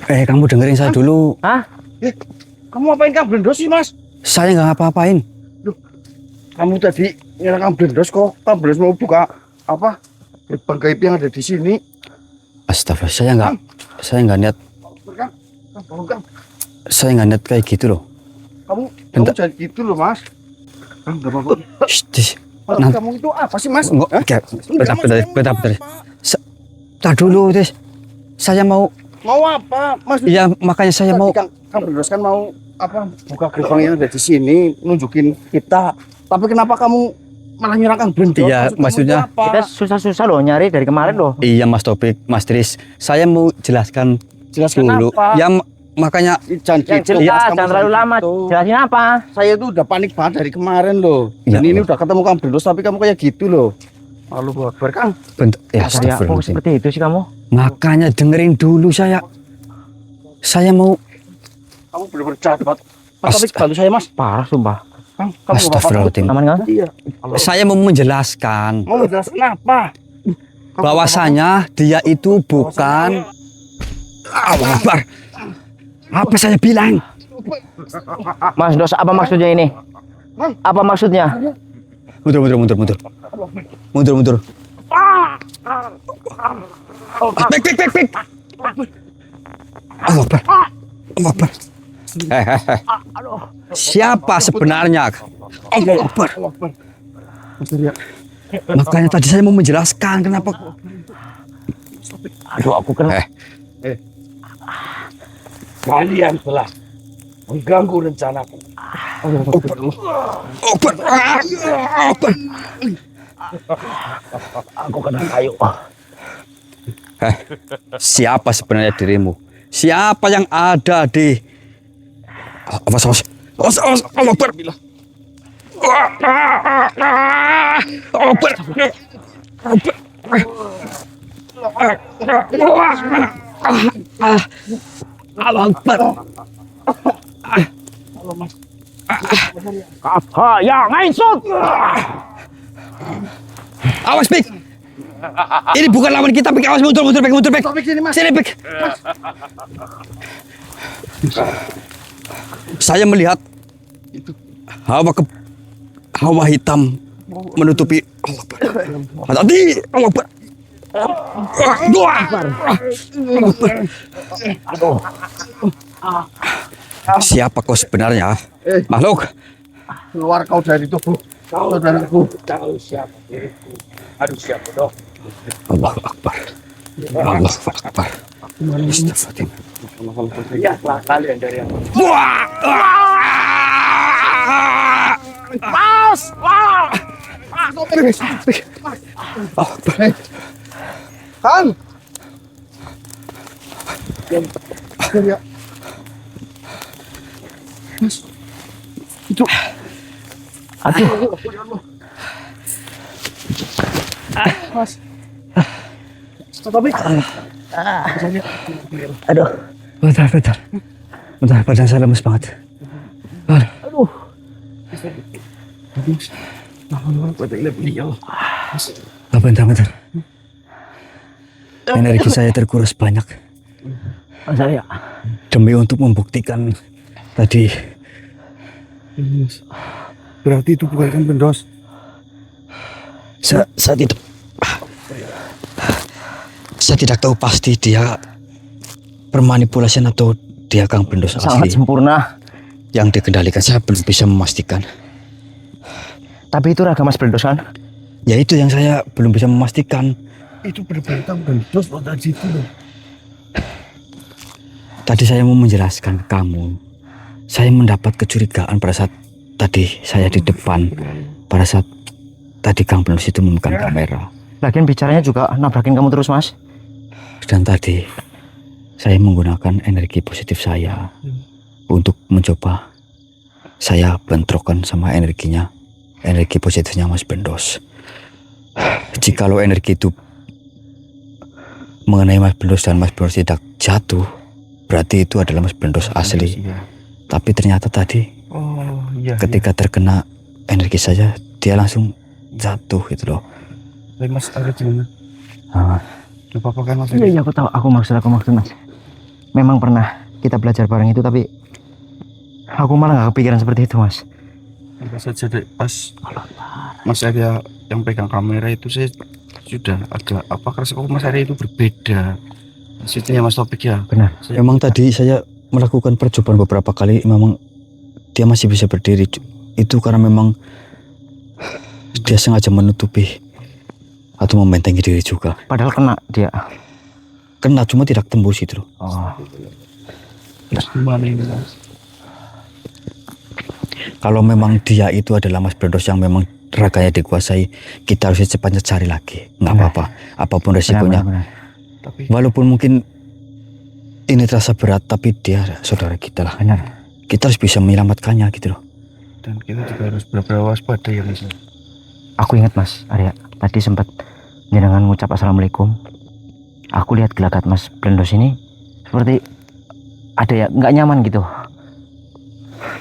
Kamu dengerin saya dulu. Kamu ngapain Kang Brandos sih Mas? Saya nggak ngapa-ngapain. Loh, Kamu tadi nyerang Kang Blendos kok. Kang Blendos mau buka apa? Gerbang gaib yang ada di sini. Astagfirullah, saya nggak niat, Kang, bangun Kang. saya nggak niat kayak gitu loh. Kamu Bentar. jangan gitu loh, Mas. Kang, enggak apa-apa. Shh, Maksud kamu itu apa sih, Mas? Enggak, bentar. Tar dulu, Tis. Saya mau, Mau apa, Mas? ya makanya saya mau. Kang Blendos kan mau apa? Buka gerbang yang ada di sini, nunjukin kita. Tapi kenapa kamu malah nyerang Kang Blendos? Iya, Maksud kamu maksudnya itu apa? Kita susah-susah loh nyari dari kemarin loh. Iya Mas Topik, Mas Tris, saya mau jelaskan Jelaskan dulu. apa? Ya makanya Jangan Yang gitu, jelas, Mas. Kamu jangan terlalu lama. gitu. Jelasin apa? Saya tuh udah panik banget dari kemarin loh. Ya Dan ini Allah. udah ketemu Kang Blendos tapi kamu kayak gitu loh. Lalu Akbar Kang. bentuk ya Mas Arya, kok astagfirullahaladzim. seperti itu sih kamu? Makanya dengerin dulu saya. Saya mau Kamu bener-bener jahat banget. Mas Taufik, bantu saya, Mas. Parah sumpah. Kang, kamu nggak apa-apa. astagfirullahaladzim. Aman kan? Iya. Saya mau menjelaskan Mau menjelaskan apa? bahwasanya dia itu bukan Allah Akbar. Apa saya bilang? Mas Dos, apa maksudnya ini? Apa maksudnya? Mundur. Bek. Allah Akbar. Allah Akbar. Siapa sebenarnya? Allah Akbar. Makanya tadi saya mau menjelaskan kenapa. Aduh, aku kena. Kalian telah mengganggu rencanaku. Akbar. Akbar. Aku kena kayu. Siapa sebenarnya dirimu? Siapa yang ada di awas. Allah Akbar. Akbar. Allah Akbar. Ya, ngaisut. Awas, Pik. Ini bukan lawan kita, Pik. Awas, mundur, Pik. Taufik sini, Mas. Sini, Pik. Saya melihat hawa hitam menutupi Allah Akbar. Hati, Allah Akbar. Siapa kau sebenarnya? Makhluk. Keluar kau dari tubuh saudaraku. Tahu siapa diriku. Aduh, siapa dong? Allah Akbar. Allah Akbar. Astagfirullah. Ya, kalian dari yang Kang. Ya. Mas. Itu. Aduh, Mas. Taufik. aduh. Bentar, badan saya lemes banget. Aduh. Bentar. Energi saya terkuras banyak. Mas Arya. Demi untuk membuktikan tadi. Berarti itu bukan Kang Blendos. Saya tidak tahu pasti dia permanipulasi atau dia Kang Blendos Sangat asli sempurna. yang dikendalikan. Saya belum bisa memastikan. Tapi itu raga Mas Blendos kan? Ya itu yang saya belum bisa memastikan. Itu benar-benar Kang Blendos loh tadi itu loh. Tadi saya mau menjelaskan ke kamu. Saya mendapat kecurigaan pada saat tadi saya di depan. Pada saat tadi Kang Blendos itu memegang kamera. Lagian bicaranya juga nabrakin kamu terus, Mas. Dan tadi saya menggunakan energi positif saya untuk mencoba saya bentrokan sama energinya, energi positifnya Mas Blendos. Jikalau energi itu mengenai Mas Blendos dan Mas Blendos tidak jatuh, berarti itu adalah Mas Blendos asli. Tapi ternyata tadi Oh iya. ketika terkena energi saya, dia langsung jatuh gitu loh. Tapi Mas ada di mana? Ah, Gak apa-apa kan Mas? Iya, aku tahu. Aku maksud Mas. Memang pernah kita belajar bareng itu, tapi aku malah nggak kepikiran seperti itu, Mas. Pas saja pas Mas Arya yang pegang kamera itu saya sudah agak apa kerasa kok Mas Arya itu berbeda. Maksudnya Mas Topik ya. Benar. Memang tadi saya melakukan percobaan beberapa kali, memang dia masih bisa berdiri. Itu karena memang dia sengaja menutupi atau membentengi diri juga. Padahal kena dia. Kena cuma tidak tembus itu loh. Oh. Terus gimana ini Mas? Kalau memang dia itu adalah Mas Brandos yang memang raganya dikuasai, kita harus secepatnya cari lagi. Nggak Benar. apa-apa, apapun resikonya. Benar. Tapi Walaupun mungkin ini terasa berat, tapi dia saudara kita lah. Benar. Kita harus bisa menyelamatkannya gitu loh. dan kita juga harus beberapa waspada ya Mas. Aku ingat Mas Arya, tadi sempat jenengan ngucap assalamualaikum. Aku lihat gelagat Mas Brandos ini seperti ada ya nggak nyaman gitu.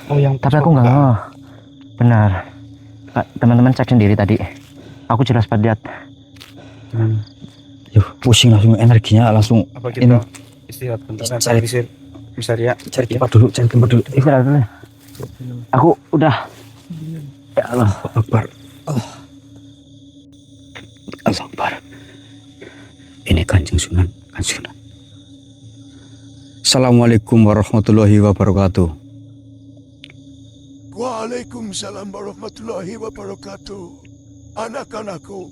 Oh yang Tapi aku nggak ngeh. Benar. Teman-teman cek sendiri tadi. Aku jelas pada lihat. Yuh, pusing langsung, energinya langsung. apa kita istirahat bentar Cari- nanti Mas Arya. Cari tempat dulu, cari tempat dulu. Istirahat dulu. Aku udah. Ya Allah. Akbar. Allah Akbar. Ini Kanjeng Sunan, Kanjeng Sunan. Assalamualaikum warahmatullahi wabarakatuh. Waalaikumsalam warahmatullahi wabarakatuh. Anak-anakku,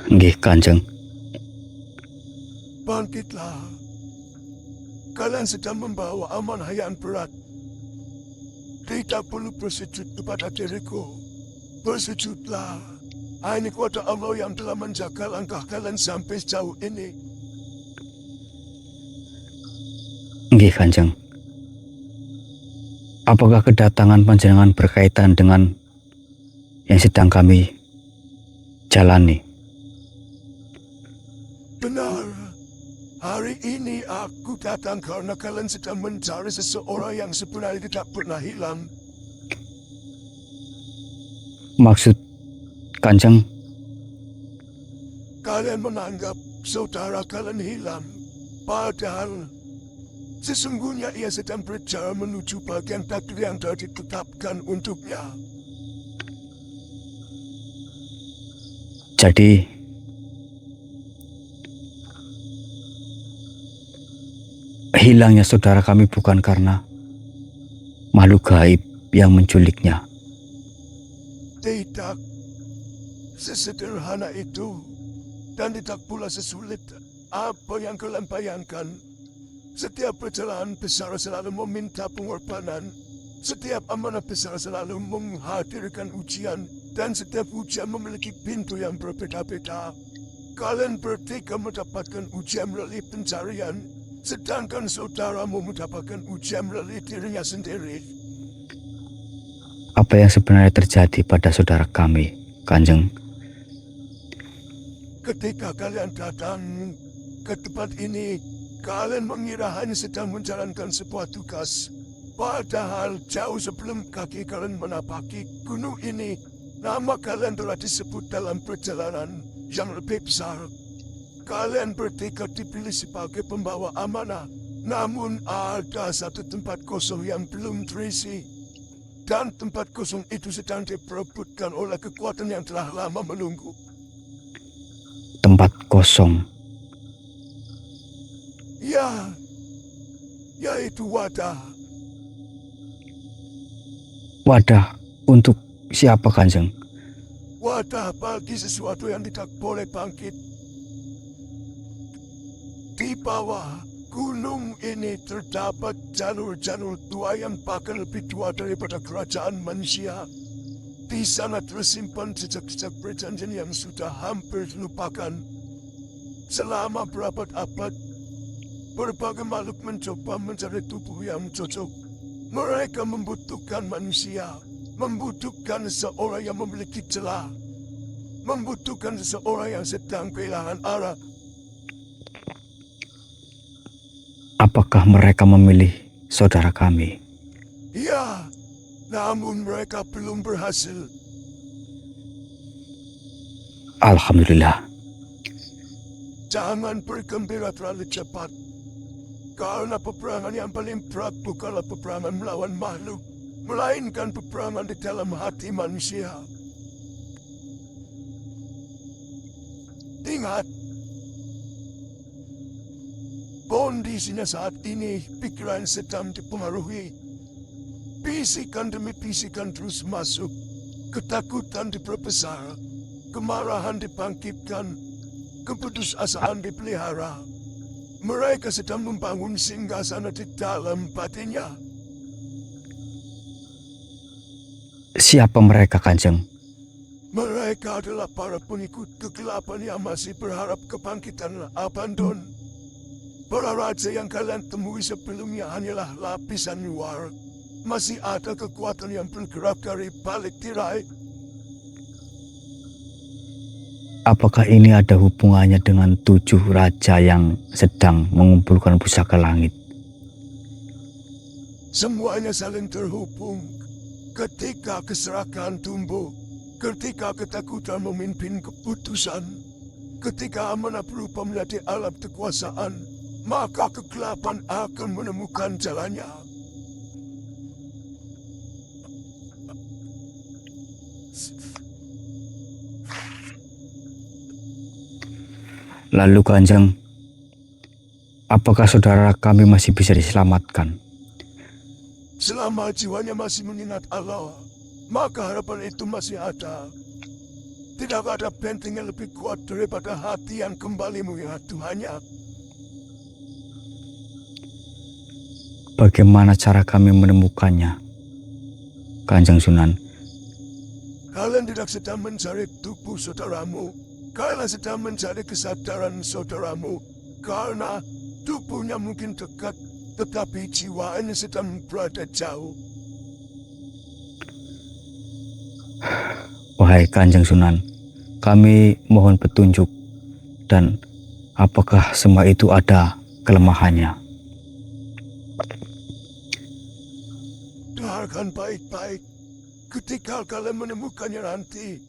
Nggih, Kanjeng. bangkitlah. Kalian sedang membawa amanah yang berat. Tidak perlu bersujud kepada diriku. Bersujudlah. Ini kuasa Allah yang telah menjaga langkah kalian sampai sejauh ini. Nggih, Kanjeng. Apakah kedatangan panjenengan berkaitan dengan yang sedang kami jalani? Benar. Hari ini aku datang karena kalian sedang mencari seseorang yang sebenarnya tidak pernah hilang. Maksud Kanjeng, Kalian menganggap saudara kalian hilang. Padahal sesungguhnya ia sedang berjalan menuju bagian takdir yang telah ditetapkan untuknya. jadi hilangnya saudara kami bukan karena makhluk gaib yang menculiknya. Tidak sesederhana itu dan tidak pula sesulit apa yang kalian bayangkan. Setiap perjalanan besar selalu meminta pengorbanan. Setiap amanah besar selalu menghadirkan ujian dan setiap ujian memiliki pintu yang berbeda-beda. Kalian bertiga mendapatkan ujian melalui pencarian, sedangkan saudaramu mendapatkan ujian melalui dirinya sendiri. Apa yang sebenarnya terjadi pada saudara kami, Kanjeng? Ketika kalian datang ke tempat ini, kalian mengira hanya sedang menjalankan sebuah tugas. Padahal jauh sebelum kaki kalian menapaki gunung ini, nama kalian telah disebut dalam perjalanan yang lebih besar. Kalian bertiga dipilih sebagai pembawa amanah, namun ada satu tempat kosong yang belum terisi. Dan tempat kosong itu sedang diperebutkan oleh kekuatan yang telah lama menunggu. Tempat kosong. Ya, yaitu wadah. Wadah untuk siapa, Kanjeng? Wadah bagi sesuatu yang tidak boleh bangkit. Di bawah gunung ini terdapat jalur-jalur tua yang bahkan lebih tua daripada kerajaan manusia. Di sana tersimpan jejak-jejak perjanjian yang sudah hampir dilupakan. Selama berabad-abad, berbagai makhluk mencoba mencari tubuh yang cocok. Mereka membutuhkan manusia, membutuhkan seseorang yang memiliki celah, membutuhkan seseorang yang sedang kehilangan arah. Apakah mereka memilih saudara kami? Ya, namun mereka belum berhasil. Alhamdulillah. Jangan bergembira terlalu cepat. Karena peperangan yang paling berat bukanlah peperangan melawan makhluk, melainkan peperangan di dalam hati manusia. Ingat, kondisinya saat ini pikiran sedang dipengaruhi. Bisikan demi bisikan terus masuk, ketakutan diperbesar, kemarahan dibangkitkan, keputusasaan dipelihara. Mereka sedang membangun singgasana di dalam batinnya. Siapa mereka, Kanjeng? Mereka adalah para pengikut kegelapan yang masih berharap kebangkitan Abandon. Para raja yang kalian temui sebelumnya hanyalah lapisan luar. Masih ada kekuatan yang bergerak dari balik tirai. Apakah ini ada hubungannya dengan 7 raja yang sedang mengumpulkan pusaka langit? Semuanya saling terhubung. Ketika keserakahan tumbuh, ketika ketakutan memimpin keputusan, ketika amanah berubah menjadi alat kekuasaan, maka kegelapan akan menemukan jalannya. Lalu Kanjeng, apakah saudara kami masih bisa diselamatkan? Selama jiwanya masih mengingat Allah, maka harapan itu masih ada. Tidak ada benteng yang lebih kuat daripada hati yang kembali mengingat Tuhannya. Bagaimana cara kami menemukannya, Kanjeng Sunan? Kalian tidak sedang mencari tubuh saudaramu. Kalian sedang mencari kesadaran saudaramu. Karena tubuhnya mungkin dekat, tetapi jiwanya sedang berada jauh. Wahai Kanjeng Sunan, kami mohon petunjuk, dan apakah semua itu ada kelemahannya? Dengarkan baik-baik. Ketika kalian menemukannya nanti,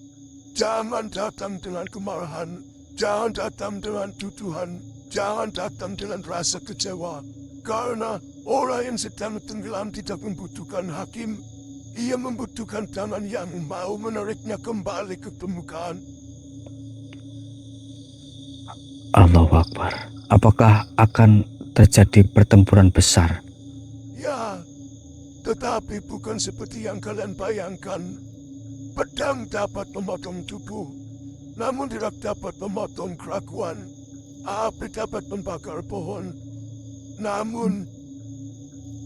jangan datang dengan kemarahan, jangan datang dengan tuduhan, jangan datang dengan rasa kecewa. Karena orang yang sedang tenggelam tidak membutuhkan hakim, ia membutuhkan tangan yang mau menariknya kembali ke permukaan. Allahu Akbar. Apakah akan terjadi pertempuran besar? Ya, tetapi bukan seperti yang kalian bayangkan. Pedang dapat memotong tubuh, namun tidak dapat memotong keraguan. Api dapat membakar pohon, namun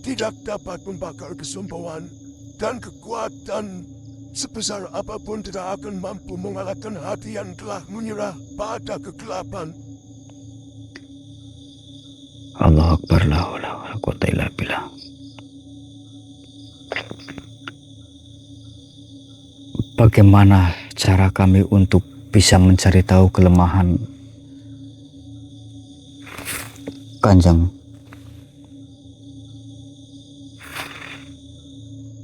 tidak dapat membakar kesombongan. Dan kekuatan sebesar apapun tidak akan mampu mengalahkan hati yang telah menyerah pada kegelapan. Allahu Akbar, la haula wala quwwata illa billah. Bagaimana cara kami untuk bisa mencari tahu kelemahan Kanjeng?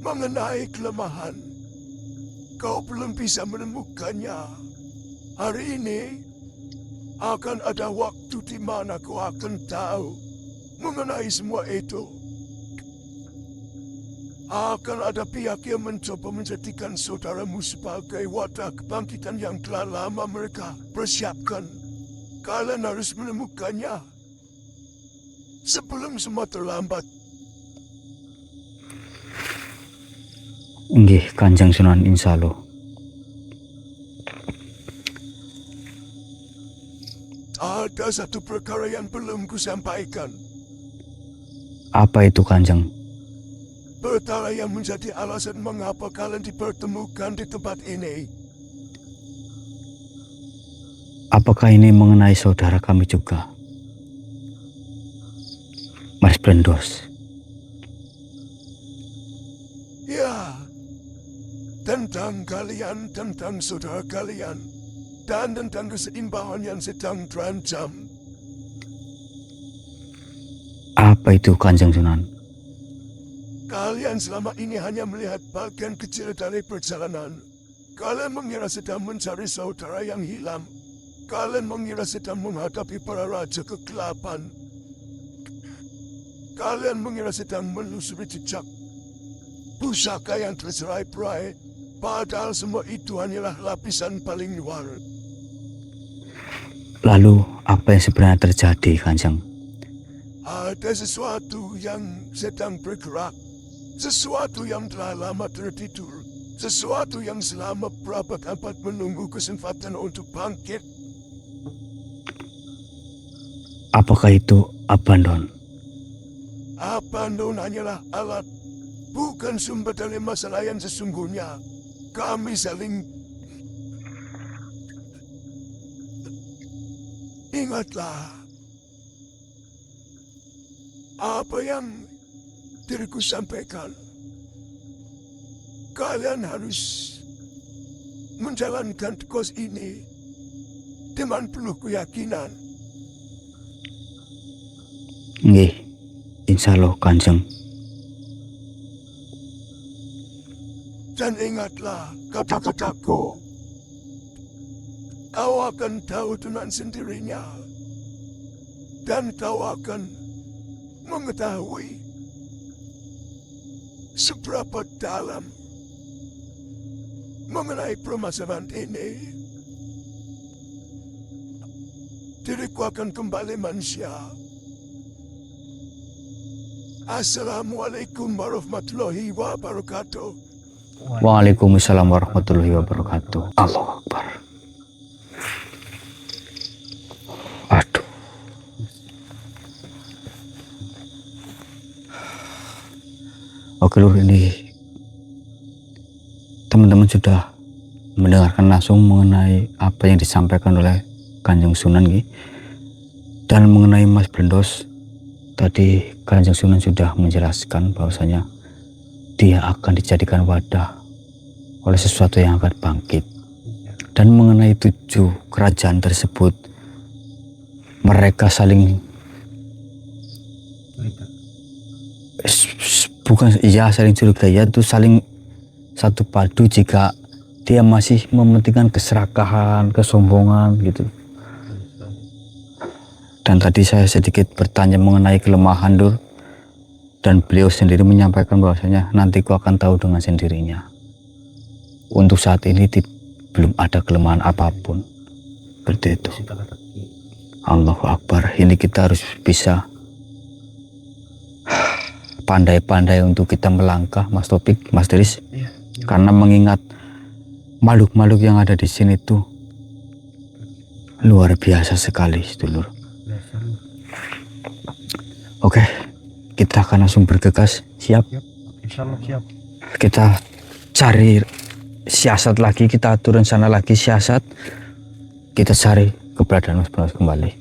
Mengenai kelemahan, kau belum bisa menemukannya. Hari ini akan ada waktu di mana kau akan tahu mengenai semua itu. Akan ada pihak yang mencoba menjadikan saudaramu sebagai wadah kebangkitan yang telah lama mereka persiapkan. Kalian harus menemukannya sebelum semua terlambat. Nggih, Kanjeng Sunan, insyaallah. Ada satu perkara yang belum kusampaikan. Apa itu, Kanjeng? Perkara yang menjadi alasan mengapa kalian dipertemukan di tempat ini. Apakah ini mengenai saudara kami juga, Mas Brendos? Ya, tentang kalian, tentang saudara kalian, dan tentang keseimbangan yang sedang terancam. Apa itu, Kanjeng Sunan? Kalian selama ini hanya melihat bagian kecil dari perjalanan. Kalian mengira sedang mencari saudara yang hilang. Kalian mengira sedang menghadapi para raja kegelapan. Kalian mengira sedang menelusuri jejak. pusaka yang tercerai-berai, padahal semua itu hanyalah lapisan paling luar. Lalu apa yang sebenarnya terjadi, Kanjeng? Ada sesuatu yang sedang bergerak, sesuatu yang telah lama tertidur, sesuatu yang selama berapa abad menunggu kesempatan untuk bangkit. Apakah itu Abandon? Abandon hanyalah alat, bukan sumber dari masalah yang sesungguhnya. Kami saling... Ingatlah apa yang diriku sampaikan. Kalian harus menjalankan tugas ini dengan penuh keyakinan. Nggih, insyaallah Kanjeng. Dan ingatlah kata-kataku. Kau akan tahu dengan sendirinya. Dan kau akan mengetahui seberapa dalam mengenai permasalahan ini. Diriku akan kembali manusia. Assalamualaikum warahmatullahi wabarakatuh. Waalaikumsalam warahmatullahi wabarakatuh. Allahu Akbar. Aduh. Oke Lur, ini teman-teman sudah mendengarkan langsung mengenai apa yang disampaikan oleh Kanjeng Sunan Nggih. Dan mengenai Mas Blendos, tadi Kanjeng Sunan sudah menjelaskan bahwasanya dia akan dijadikan wadah oleh sesuatu yang akan bangkit. Dan mengenai 7 kerajaan tersebut, mereka saling saling curiga, yaitu saling satu padu jika dia masih mementingkan keserakahan, kesombongan gitu. Dan tadi saya sedikit bertanya mengenai kelemahan Lur, dan beliau sendiri menyampaikan bahwasanya nanti ku akan tahu dengan sendirinya. Untuk saat ini belum ada kelemahan apapun. Seperti itu. Allahu Akbar. Ini kita harus bisa pandai-pandai untuk kita melangkah, Mas Topik, Mas Deris. Karena mengingat makhluk-makhluk yang ada di sini tuh luar biasa sekali, Dulur. Oke, kita akan langsung bergegas. Siap? Insyaallah siap. Kita cari siasat lagi, kita atur rencana lagi siasat. Kita cari keberadaan Mas Blendos kembali.